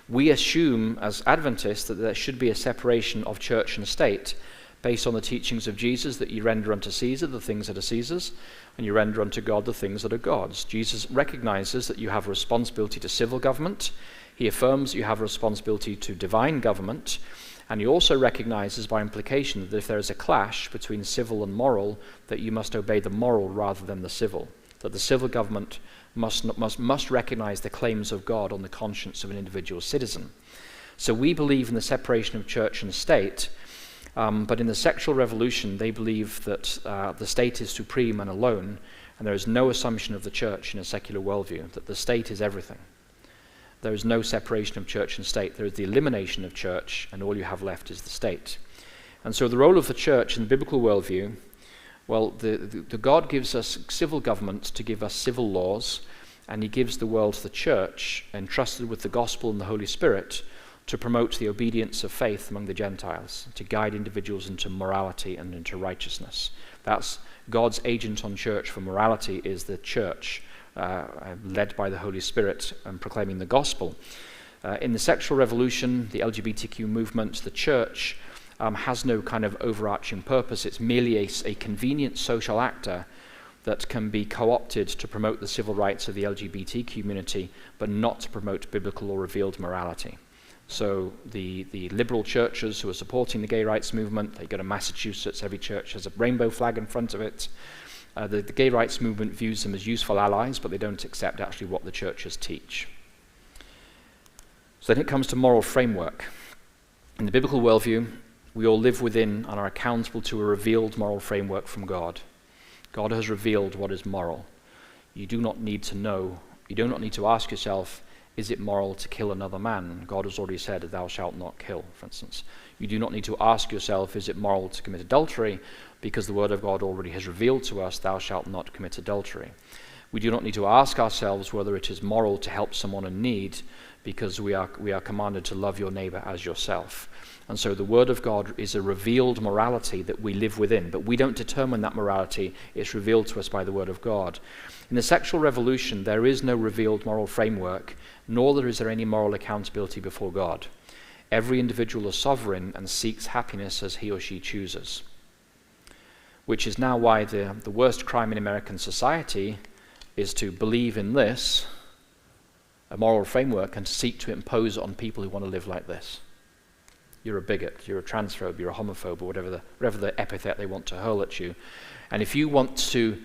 we assume as Adventists that there should be a separation of church and state based on the teachings of Jesus, that you render unto Caesar the things that are Caesar's, and you render unto God the things that are God's. Jesus recognizes that you have a responsibility to civil government. He affirms you have a responsibility to divine government, and he also recognizes by implication that if there is a clash between civil and moral, that you must obey the moral rather than the civil, that the civil government must recognize the claims of God on the conscience of an individual citizen. So we believe in the separation of church and state, but in the sexual revolution, they believe that the state is supreme and alone, and there is no assumption of the church in a secular worldview, that the state is everything. There is no separation of church and state. There is the elimination of church, and all you have left is the state. And so the role of the church in the biblical worldview, well, the God gives us civil government to give us civil laws, and he gives the world the church, entrusted with the gospel and the Holy Spirit, to promote the obedience of faith among the Gentiles, to guide individuals into morality and into righteousness. That's God's agent on church for morality, is the church, led by the Holy Spirit and proclaiming the gospel. In the sexual revolution, the LGBTQ movement, the church has no kind of overarching purpose. It's merely a convenient social actor that can be co-opted to promote the civil rights of the LGBT community, but not to promote biblical or revealed morality. So the liberal churches who are supporting the gay rights movement, they go to Massachusetts, every church has a rainbow flag in front of it. The gay rights movement views them as useful allies, but they don't accept actually what the churches teach. So then it comes to moral framework. In the biblical worldview, we all live within and are accountable to a revealed moral framework from God. God has revealed what is moral. You do not need to know, you do not need to ask yourself, is it moral to kill another man? God has already said, thou shalt not kill, for instance. You do not need to ask yourself, is it moral to commit adultery? Because the word of God already has revealed to us, thou shalt not commit adultery. We do not need to ask ourselves whether it is moral to help someone in need, because we are commanded to love your neighbor as yourself. And so the word of God is a revealed morality that we live within, but we don't determine that morality. It's revealed to us by the word of God. In the sexual revolution, there is no revealed moral framework, nor is there any moral accountability before God. Every individual is sovereign and seeks happiness as he or she chooses, which is now why the worst crime in American society is to believe in this, a moral framework, and to seek to impose it on people who want to live like this. You're a bigot, you're a transphobe, you're a homophobe, or whatever the epithet they want to hurl at you. And if you want to,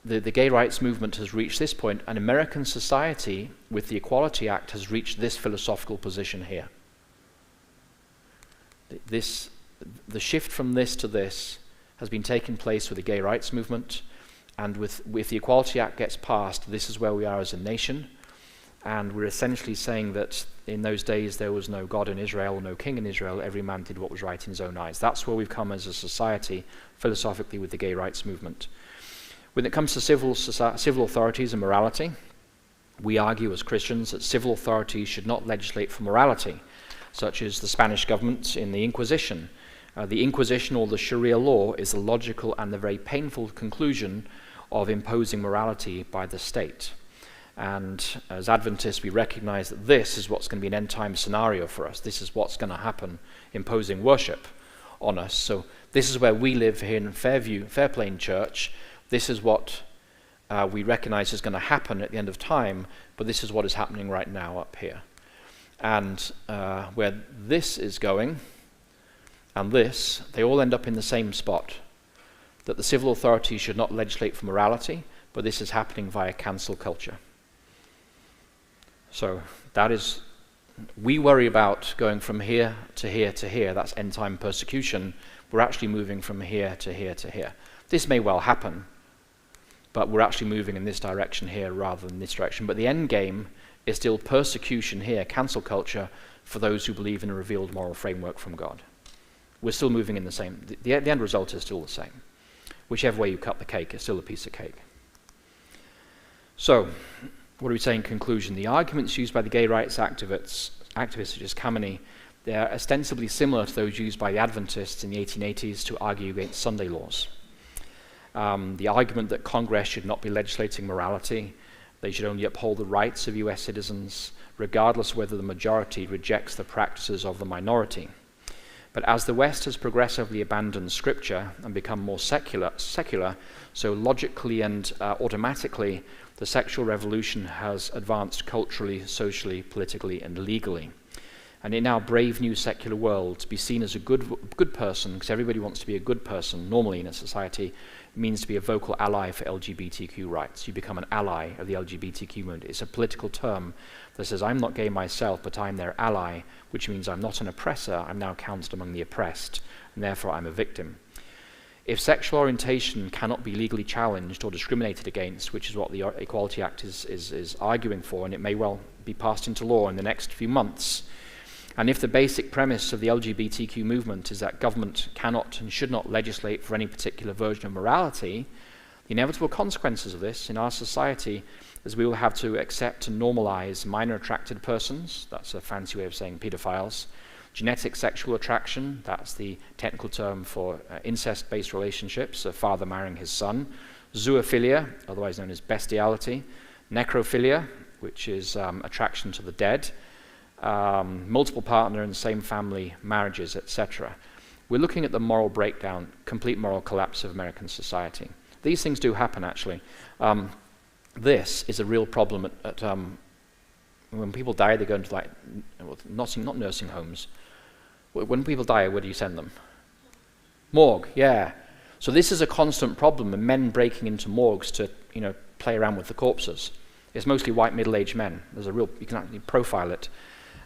the gay rights movement has reached this point, and American society, with the Equality Act, has reached this philosophical position here. The shift from this to this has been taking place with the gay rights movement, and with the Equality Act gets passed, this is where we are as a nation. And we're essentially saying that in those days there was no God in Israel, no king in Israel, every man did what was right in his own eyes. That's where we've come as a society, philosophically, with the gay rights movement. When it comes to civil authorities and morality, we argue as Christians that civil authorities should not legislate for morality, such as the Spanish government in the Inquisition. The Inquisition, or the Sharia law, is the logical and the very painful conclusion of imposing morality by the state. And as Adventists, we recognize that this is what's going to be an end-time scenario for us. This is what's going to happen, imposing worship on us. So this is where we live here in Fairplain Church. This is what we recognize is going to happen at the end of time, but this is what is happening right now up here. And where this is going, and this, they all end up in the same spot. That the civil authorities should not legislate for morality, but this is happening via cancel culture. So that is, we worry about going from here to here to here. That's end-time persecution. We're actually moving from here to here to here. This may well happen, but we're actually moving in this direction here rather than this direction. But the end game is still persecution here, cancel culture, for those who believe in a revealed moral framework from God. We're still moving in the same, the end result is still the same. Whichever way you cut the cake, it's still a piece of cake. So, what do we say in conclusion? The arguments used by the gay rights activists such as Kameny, they are ostensibly similar to those used by the Adventists in the 1880s to argue against Sunday laws. The argument that Congress should not be legislating morality, they should only uphold the rights of US citizens, regardless of whether the majority rejects the practices of the minority. But as the West has progressively abandoned Scripture and become more secular, so logically and automatically, the sexual revolution has advanced culturally, socially, politically, and legally. And in our brave new secular world, to be seen as a good person, because everybody wants to be a good person normally in a society, means to be a vocal ally for LGBTQ rights. You become an ally of the LGBTQ movement. It's a political term that says, I'm not gay myself, but I'm their ally, which means I'm not an oppressor, I'm now counted among the oppressed, and therefore I'm a victim. If sexual orientation cannot be legally challenged or discriminated against, which is what the Equality Act is arguing for, and it may well be passed into law in the next few months, and if the basic premise of the LGBTQ movement is that government cannot and should not legislate for any particular version of morality, the inevitable consequences of this in our society is we will have to accept and normalize minor attracted persons, that's a fancy way of saying pedophiles, genetic sexual attraction, that's the technical term for incest-based relationships, a father marrying his son, zoophilia, otherwise known as bestiality, necrophilia, which is attraction to the dead, multiple partner and same family marriages, etc. We're looking at the moral breakdown, complete moral collapse of American society. These things do happen, actually. This is a real problem at when people die, they go into not nursing homes. When people die, where do you send them? Morgue, yeah. So this is a constant problem, and men breaking into morgues to play around with the corpses. It's mostly white middle-aged men. There's a real, you can actually profile it.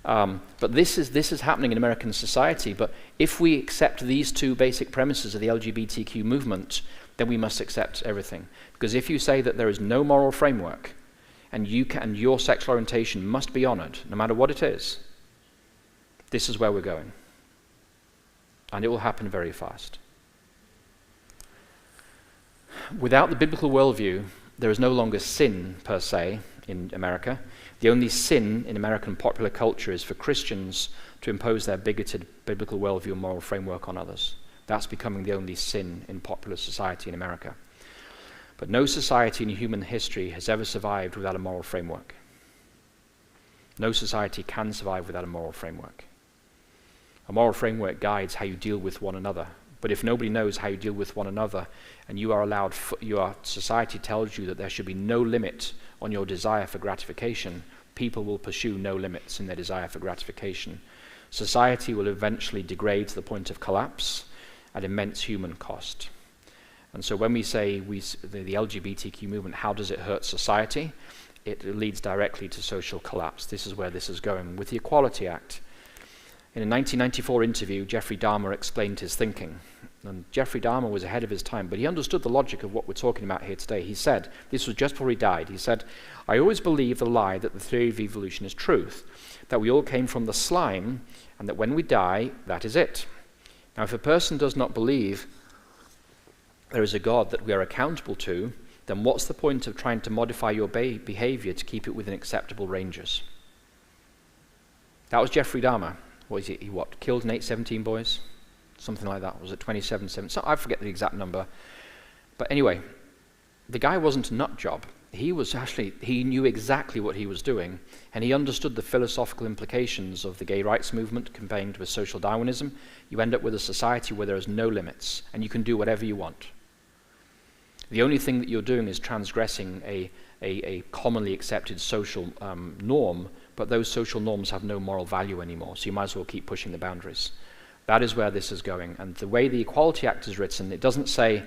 But this is happening in American society. But if we accept these two basic premises of the LGBTQ movement, then we must accept everything. Because if you say that there is no moral framework, and your sexual orientation must be honored, no matter what it is, this is where we're going. And it will happen very fast. Without the biblical worldview, there is no longer sin per se in America. The only sin in American popular culture is for Christians to impose their bigoted biblical worldview and moral framework on others. That's becoming the only sin in popular society in America. But no society in human history has ever survived without a moral framework. No society can survive without a moral framework. A moral framework guides how you deal with one another. But if nobody knows how you deal with one another, and your society tells you that there should be no limit on your desire for gratification, people will pursue no limits in their desire for gratification. Society will eventually degrade to the point of collapse at immense human cost. And so when we say the LGBTQ movement, how does it hurt society? It leads directly to social collapse. This is where this is going. With the Equality Act, in a 1994 interview, Jeffrey Dahmer explained his thinking. And Jeffrey Dahmer was ahead of his time, but he understood the logic of what we're talking about here today. He said, this was just before he died, he said, I always believe the lie that the theory of evolution is truth, that we all came from the slime, and that when we die, that is it. Now, if a person does not believe there is a God that we are accountable to, then what's the point of trying to modify your behavior to keep it within acceptable ranges? That was Jeffrey Dahmer. He killed 817 boys? Something like that. Was it 27? So I forget the exact number. But anyway, the guy wasn't a nut job. He knew exactly what he was doing, and he understood the philosophical implications of the gay rights movement combined with social Darwinism. You end up with a society where there is no limits, and you can do whatever you want. The only thing that you're doing is transgressing a commonly accepted social norm, but those social norms have no moral value anymore, so you might as well keep pushing the boundaries. That is where this is going. And the way the Equality Act is written, it doesn't say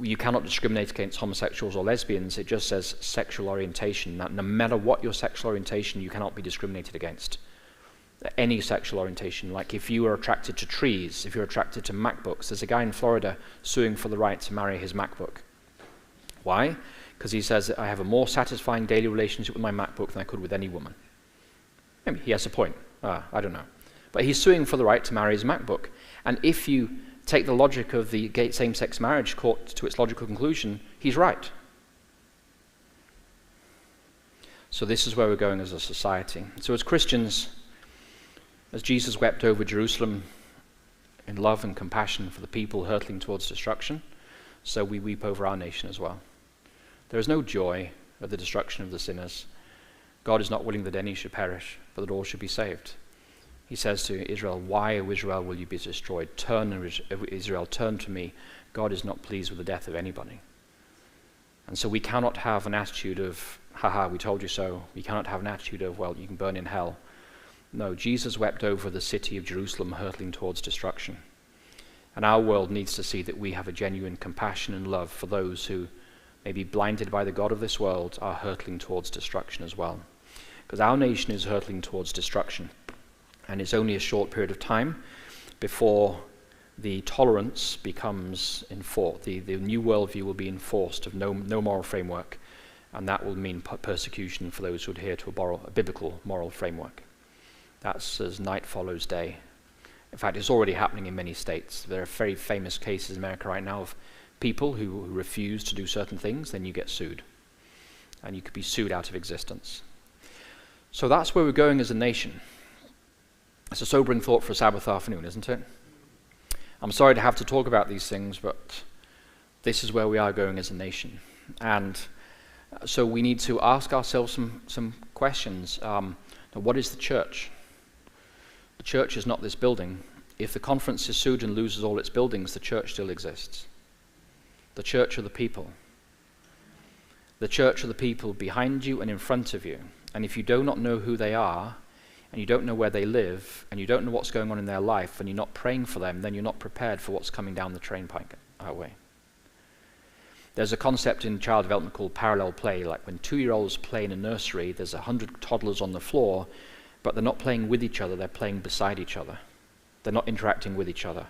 you cannot discriminate against homosexuals or lesbians, it just says sexual orientation. That no matter what your sexual orientation, you cannot be discriminated against. Any sexual orientation, like if you are attracted to trees, if you're attracted to MacBooks. There's a guy in Florida suing for the right to marry his MacBook. Why? Because he says that I have a more satisfying daily relationship with my MacBook than I could with any woman. Maybe he has a point. I don't know. But he's suing for the right to marry his MacBook. And if you take the logic of the gay same-sex marriage court to its logical conclusion, he's right. So this is where we're going as a society. So as Christians, as Jesus wept over Jerusalem in love and compassion for the people hurtling towards destruction, so we weep over our nation as well. There is no joy at the destruction of the sinners. God is not willing that any should perish, but that all should be saved. He says to Israel, why, O Israel, will you be destroyed? Turn, Israel, turn to me. God is not pleased with the death of anybody. And so we cannot have an attitude of, haha, we told you so. We cannot have an attitude of, well, you can burn in hell. No, Jesus wept over the city of Jerusalem hurtling towards destruction. And our world needs to see that we have a genuine compassion and love for those who, maybe blinded by the God of this world, are hurtling towards destruction as well. Because our nation is hurtling towards destruction. And it's only a short period of time before the tolerance becomes enforced. The new worldview will be enforced of no moral framework, and that will mean persecution for those who adhere to a biblical moral framework. That's as night follows day. In fact, it's already happening in many states. There are very famous cases in America right now of people who refuse to do certain things, then you get sued. And you could be sued out of existence. So that's where we're going as a nation. It's a sobering thought for a Sabbath afternoon, isn't it? I'm sorry to have to talk about these things, but this is where we are going as a nation. And so we need to ask ourselves some questions. What is the church? The church is not this building. If the conference is sued and loses all its buildings, the church still exists. The church are the people. The church are the people behind you and in front of you. And if you do not know who they are, and you don't know where they live, and you don't know what's going on in their life, and you're not praying for them, then you're not prepared for what's coming down the train pike our way. There's a concept in child development called parallel play, like when 2-year-olds play in a nursery, there's 100 toddlers on the floor, but they're not playing with each other, they're playing beside each other. They're not interacting with each other.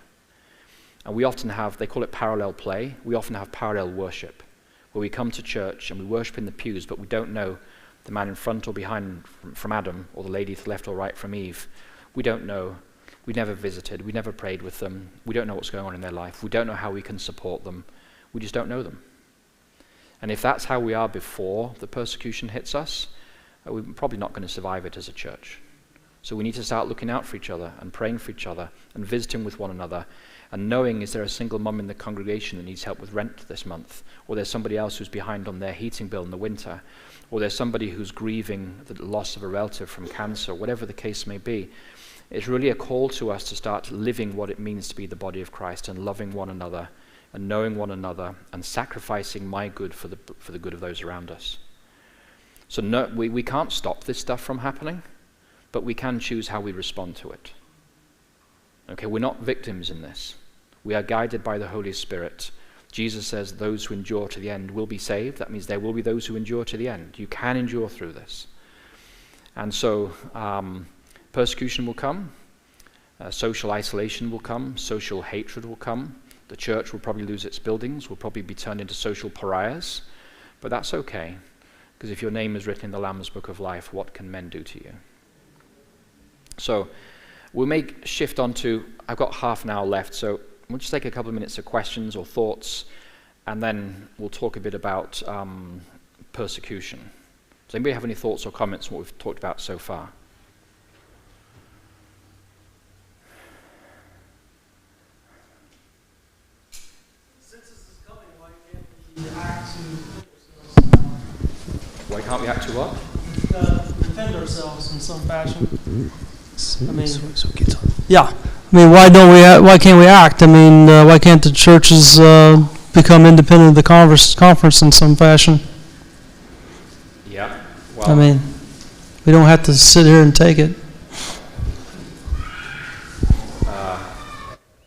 And we often have, they call it parallel play, we often have parallel worship, where we come to church and we worship in the pews, but we don't know the man in front or behind from Adam, or the lady to the left or right from Eve. We don't know. We never visited. We never prayed with them. We don't know what's going on in their life. We don't know how we can support them. We just don't know them. And if that's how we are before the persecution hits us, we're probably not going to survive it as a church. So we need to start looking out for each other and praying for each other and visiting with one another and knowing, is there a single mum in the congregation that needs help with rent this month? Or there's somebody else who's behind on their heating bill in the winter? Or there's somebody who's grieving the loss of a relative from cancer, whatever the case may be. It's really a call to us to start living what it means to be the body of Christ and loving one another and knowing one another and sacrificing my good for the good of those around us. So no, we can't stop this stuff from happening, but we can choose how we respond to it. Okay, we're not victims in this. We are guided by the Holy Spirit. Jesus says those who endure to the end will be saved. That means there will be those who endure to the end. You can endure through this. And so persecution will come, social isolation will come, social hatred will come. The church will probably lose its buildings, will probably be turned into social pariahs. But that's okay, because if your name is written in the Lamb's Book of Life, what can men do to you? So we'll shift on to, I've got half an hour left, so we'll just take a couple of minutes of questions or thoughts, and then we'll talk a bit about persecution. Does anybody have any thoughts or comments on what we've talked about so far? Since this is coming, why can't we act to defend ourselves? Why can't we act to what? Defend ourselves in some fashion. I mean, Yeah. I mean, why can't we act? I mean, why can't the churches become independent of the conference in some fashion? Yeah. Well, I mean, we don't have to sit here and take it.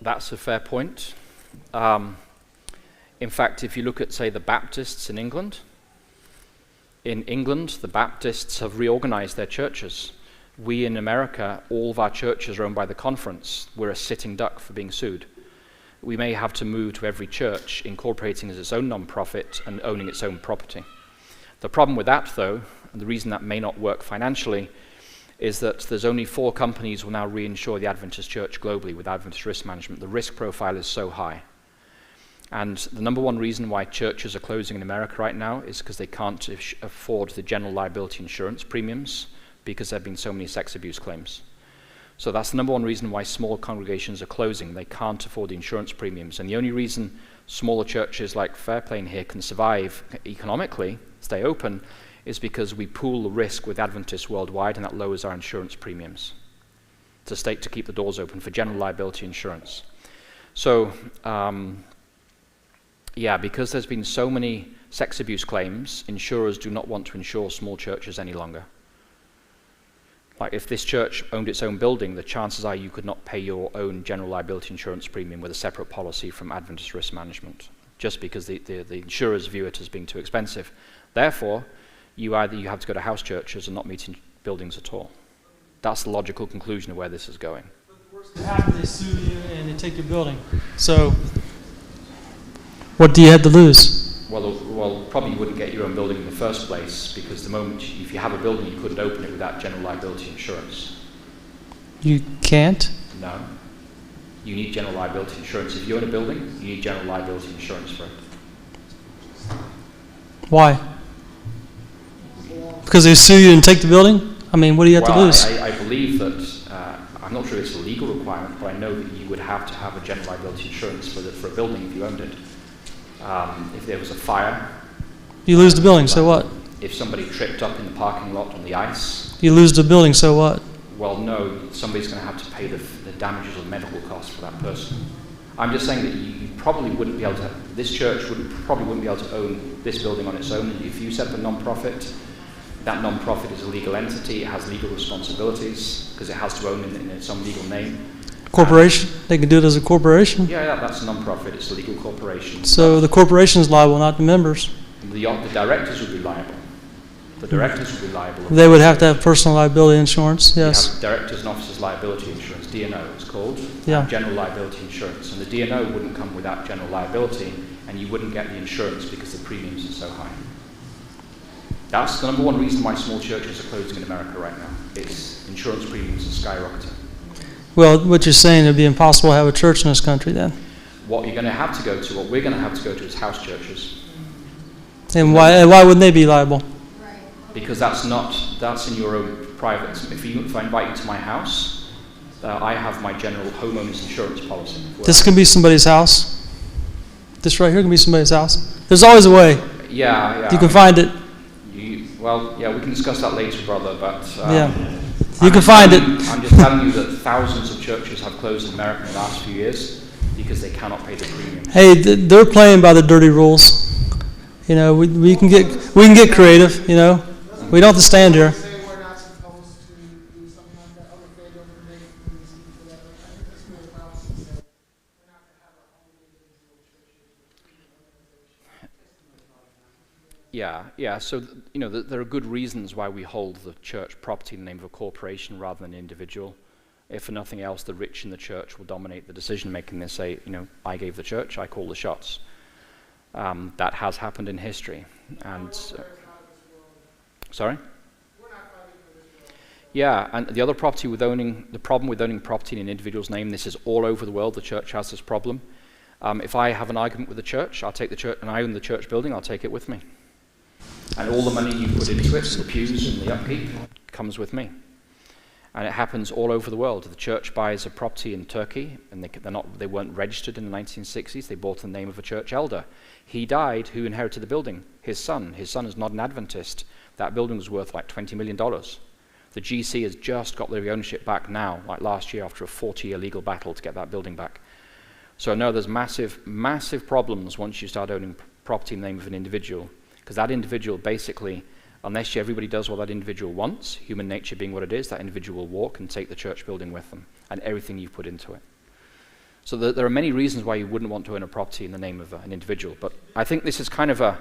that's a fair point. In fact, if you look at, say, the Baptists in England, the Baptists have reorganized their churches. We in America, all of our churches are owned by the conference. We're a sitting duck for being sued. We may have to move to every church incorporating as its own non-profit and owning its own property. The problem with that, though, and the reason that may not work financially, is that there's only 4 companies who will now reinsure the Adventist Church globally with Adventist risk management. The risk profile is so high. And the number one reason why churches are closing in America right now is because they can't afford the general liability insurance premiums because there have been so many sex abuse claims. So that's the number one reason why small congregations are closing. They can't afford the insurance premiums. And the only reason smaller churches like Fairplain here can survive economically, stay open, is because we pool the risk with Adventists worldwide, and that lowers our insurance premiums to keep the doors open for general liability insurance. So, yeah, because there's been so many sex abuse claims, insurers do not want to insure small churches any longer. Like if this church owned its own building, the chances are you could not pay your own general liability insurance premium with a separate policy from Adventist risk management, just because the insurers view it as being too expensive. Therefore, you have to go to house churches and not meeting buildings at all. That's the logical conclusion of where this is going. But the worst that happens, they sue you and they take your building. So, what do you have to lose? Well, probably you wouldn't get your own building in the first place, because the moment, if you have a building, you couldn't open it without general liability insurance. You can't? No. You need general liability insurance. If you own a building, you need general liability insurance for it. Why? Because they sue you and take the building? I mean, what do you have to lose? I believe that, I'm not sure it's a legal requirement, but I know that you would have to have a general liability insurance for a building if you owned it. If there was a fire. You lose the building, so what? If somebody tripped up in the parking lot on the ice. You lose the building, so what? Well, no, somebody's going to have to pay the damages or medical costs for that person. I'm just saying that you probably wouldn't be able to, this church probably wouldn't be able to own this building on its own. If you set up a non-profit, that non-profit is a legal entity, it has legal responsibilities, because it has to own in its own legal name. Corporation? They can do it as a corporation? Yeah, that's a non-profit, it's a legal corporation. So the corporation is liable, not the members. The directors would be liable. The directors would be liable. They would have to have personal liability insurance, yes. You have directors and officers liability insurance, D&O it's called, Yeah. general liability insurance. And the D&O wouldn't come without general liability, and you wouldn't get the insurance because the premiums are so high. That's the number one reason why small churches are closing in America right now. It's insurance premiums are skyrocketing. Well, what you're saying, it'd be impossible to have a church in this country then. What you're going to have to go to, what we're going to have to go to is house churches. And why wouldn't they be liable? Because that's in your own private. If I invite you to my house, I have my general homeowners insurance policy. This can be somebody's house. This right here can be somebody's house. There's always a way. Yeah. You can find it. We can discuss that later, brother, but... You can find it. I'm just telling you that thousands of churches have closed in America in the last few years because they cannot pay the premium. Hey, they're playing by the dirty rules. You know, we can get creative, you know. We don't have to stand here. Yeah. So, there are good reasons why we hold the church property in the name of a corporation rather than an individual. If for nothing else, the rich in the church will dominate the decision-making. They say, I gave the church, I call the shots. That has happened in history. And sorry? Yeah, and the other the problem with owning property in an individual's name, this is all over the world, the church has this problem. If I have an argument with the church, I'll take the church, and I own the church building, I'll take it with me. And all the money you put into it, the pews and the upkeep, comes with me. And it happens all over the world. The church buys a property in Turkey, and they weren't registered in the 1960s. They bought in the name of a church elder. He died. Who inherited the building? His son. His son is not an Adventist. That building was worth like $20 million. The GC has just got their ownership back now, like last year, after a 40-year legal battle to get that building back. So no, there's massive, massive problems once you start owning property in the name of an individual. Because that individual basically, unless everybody does what that individual wants, human nature being what it is, that individual will walk and take the church building with them and everything you've put into it. So there are many reasons why you wouldn't want to own a property in the name of an individual. But I think this is kind of a...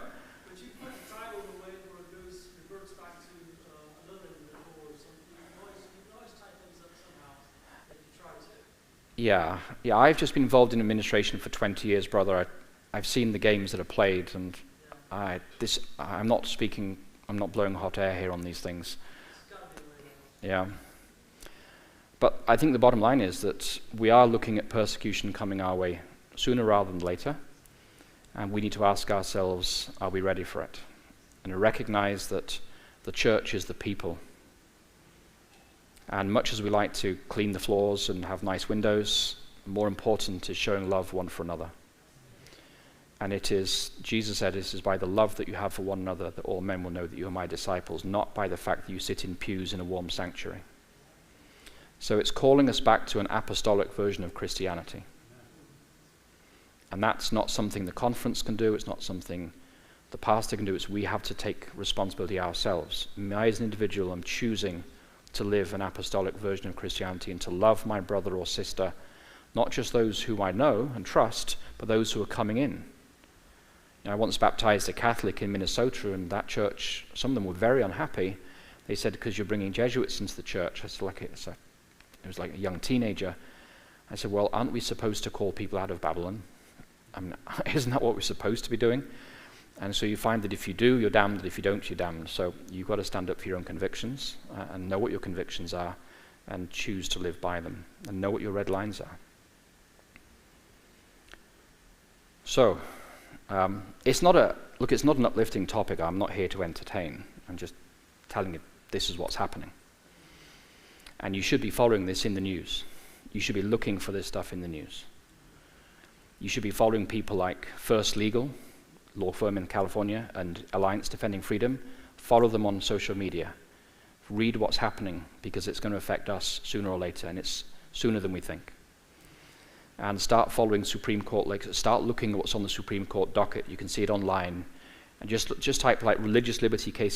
But you put the title in a way where it reverts back to another individual or something. You can always tie things up somehow if you try to. Yeah. I've just been involved in administration for 20 years, brother. I've seen the games that are played, and I'm not blowing hot air here on these things. Yeah. But I think the bottom line is that we are looking at persecution coming our way sooner rather than later, and we need to ask ourselves, are we ready for it? And recognize that the church is the people. And much as we like to clean the floors and have nice windows, more important is showing love one for another. And it is, Jesus said, it is by the love that you have for one another that all men will know that you are my disciples, not by the fact that you sit in pews in a warm sanctuary. So it's calling us back to an apostolic version of Christianity. And that's not something the conference can do, it's not something the pastor can do, it's we have to take responsibility ourselves. I as an individual am choosing to live an apostolic version of Christianity and to love my brother or sister, not just those whom I know and trust, but those who are coming in. I once baptized a Catholic in Minnesota, and that church, some of them were very unhappy. They said, because you're bringing Jesuits into the church. I said, it was like a young teenager. I said, well, aren't we supposed to call people out of Babylon? I mean, isn't that what we're supposed to be doing? And so you find that if you do, you're damned, and if you don't, you're damned. So you've got to stand up for your own convictions and know what your convictions are and choose to live by them and know what your red lines are. So, it's not an uplifting topic. I'm not here to entertain. I'm just telling you this is what's happening. And you should be following this in the news. You should be looking for this stuff in the news. You should be following people like First Legal, law firm in California, and Alliance Defending Freedom. Follow them on social media. Read what's happening, because it's going to affect us sooner or later, and it's sooner than we think. And start following Supreme Court, start looking at what's on the Supreme Court docket. You can see it online. And just type like religious liberty cases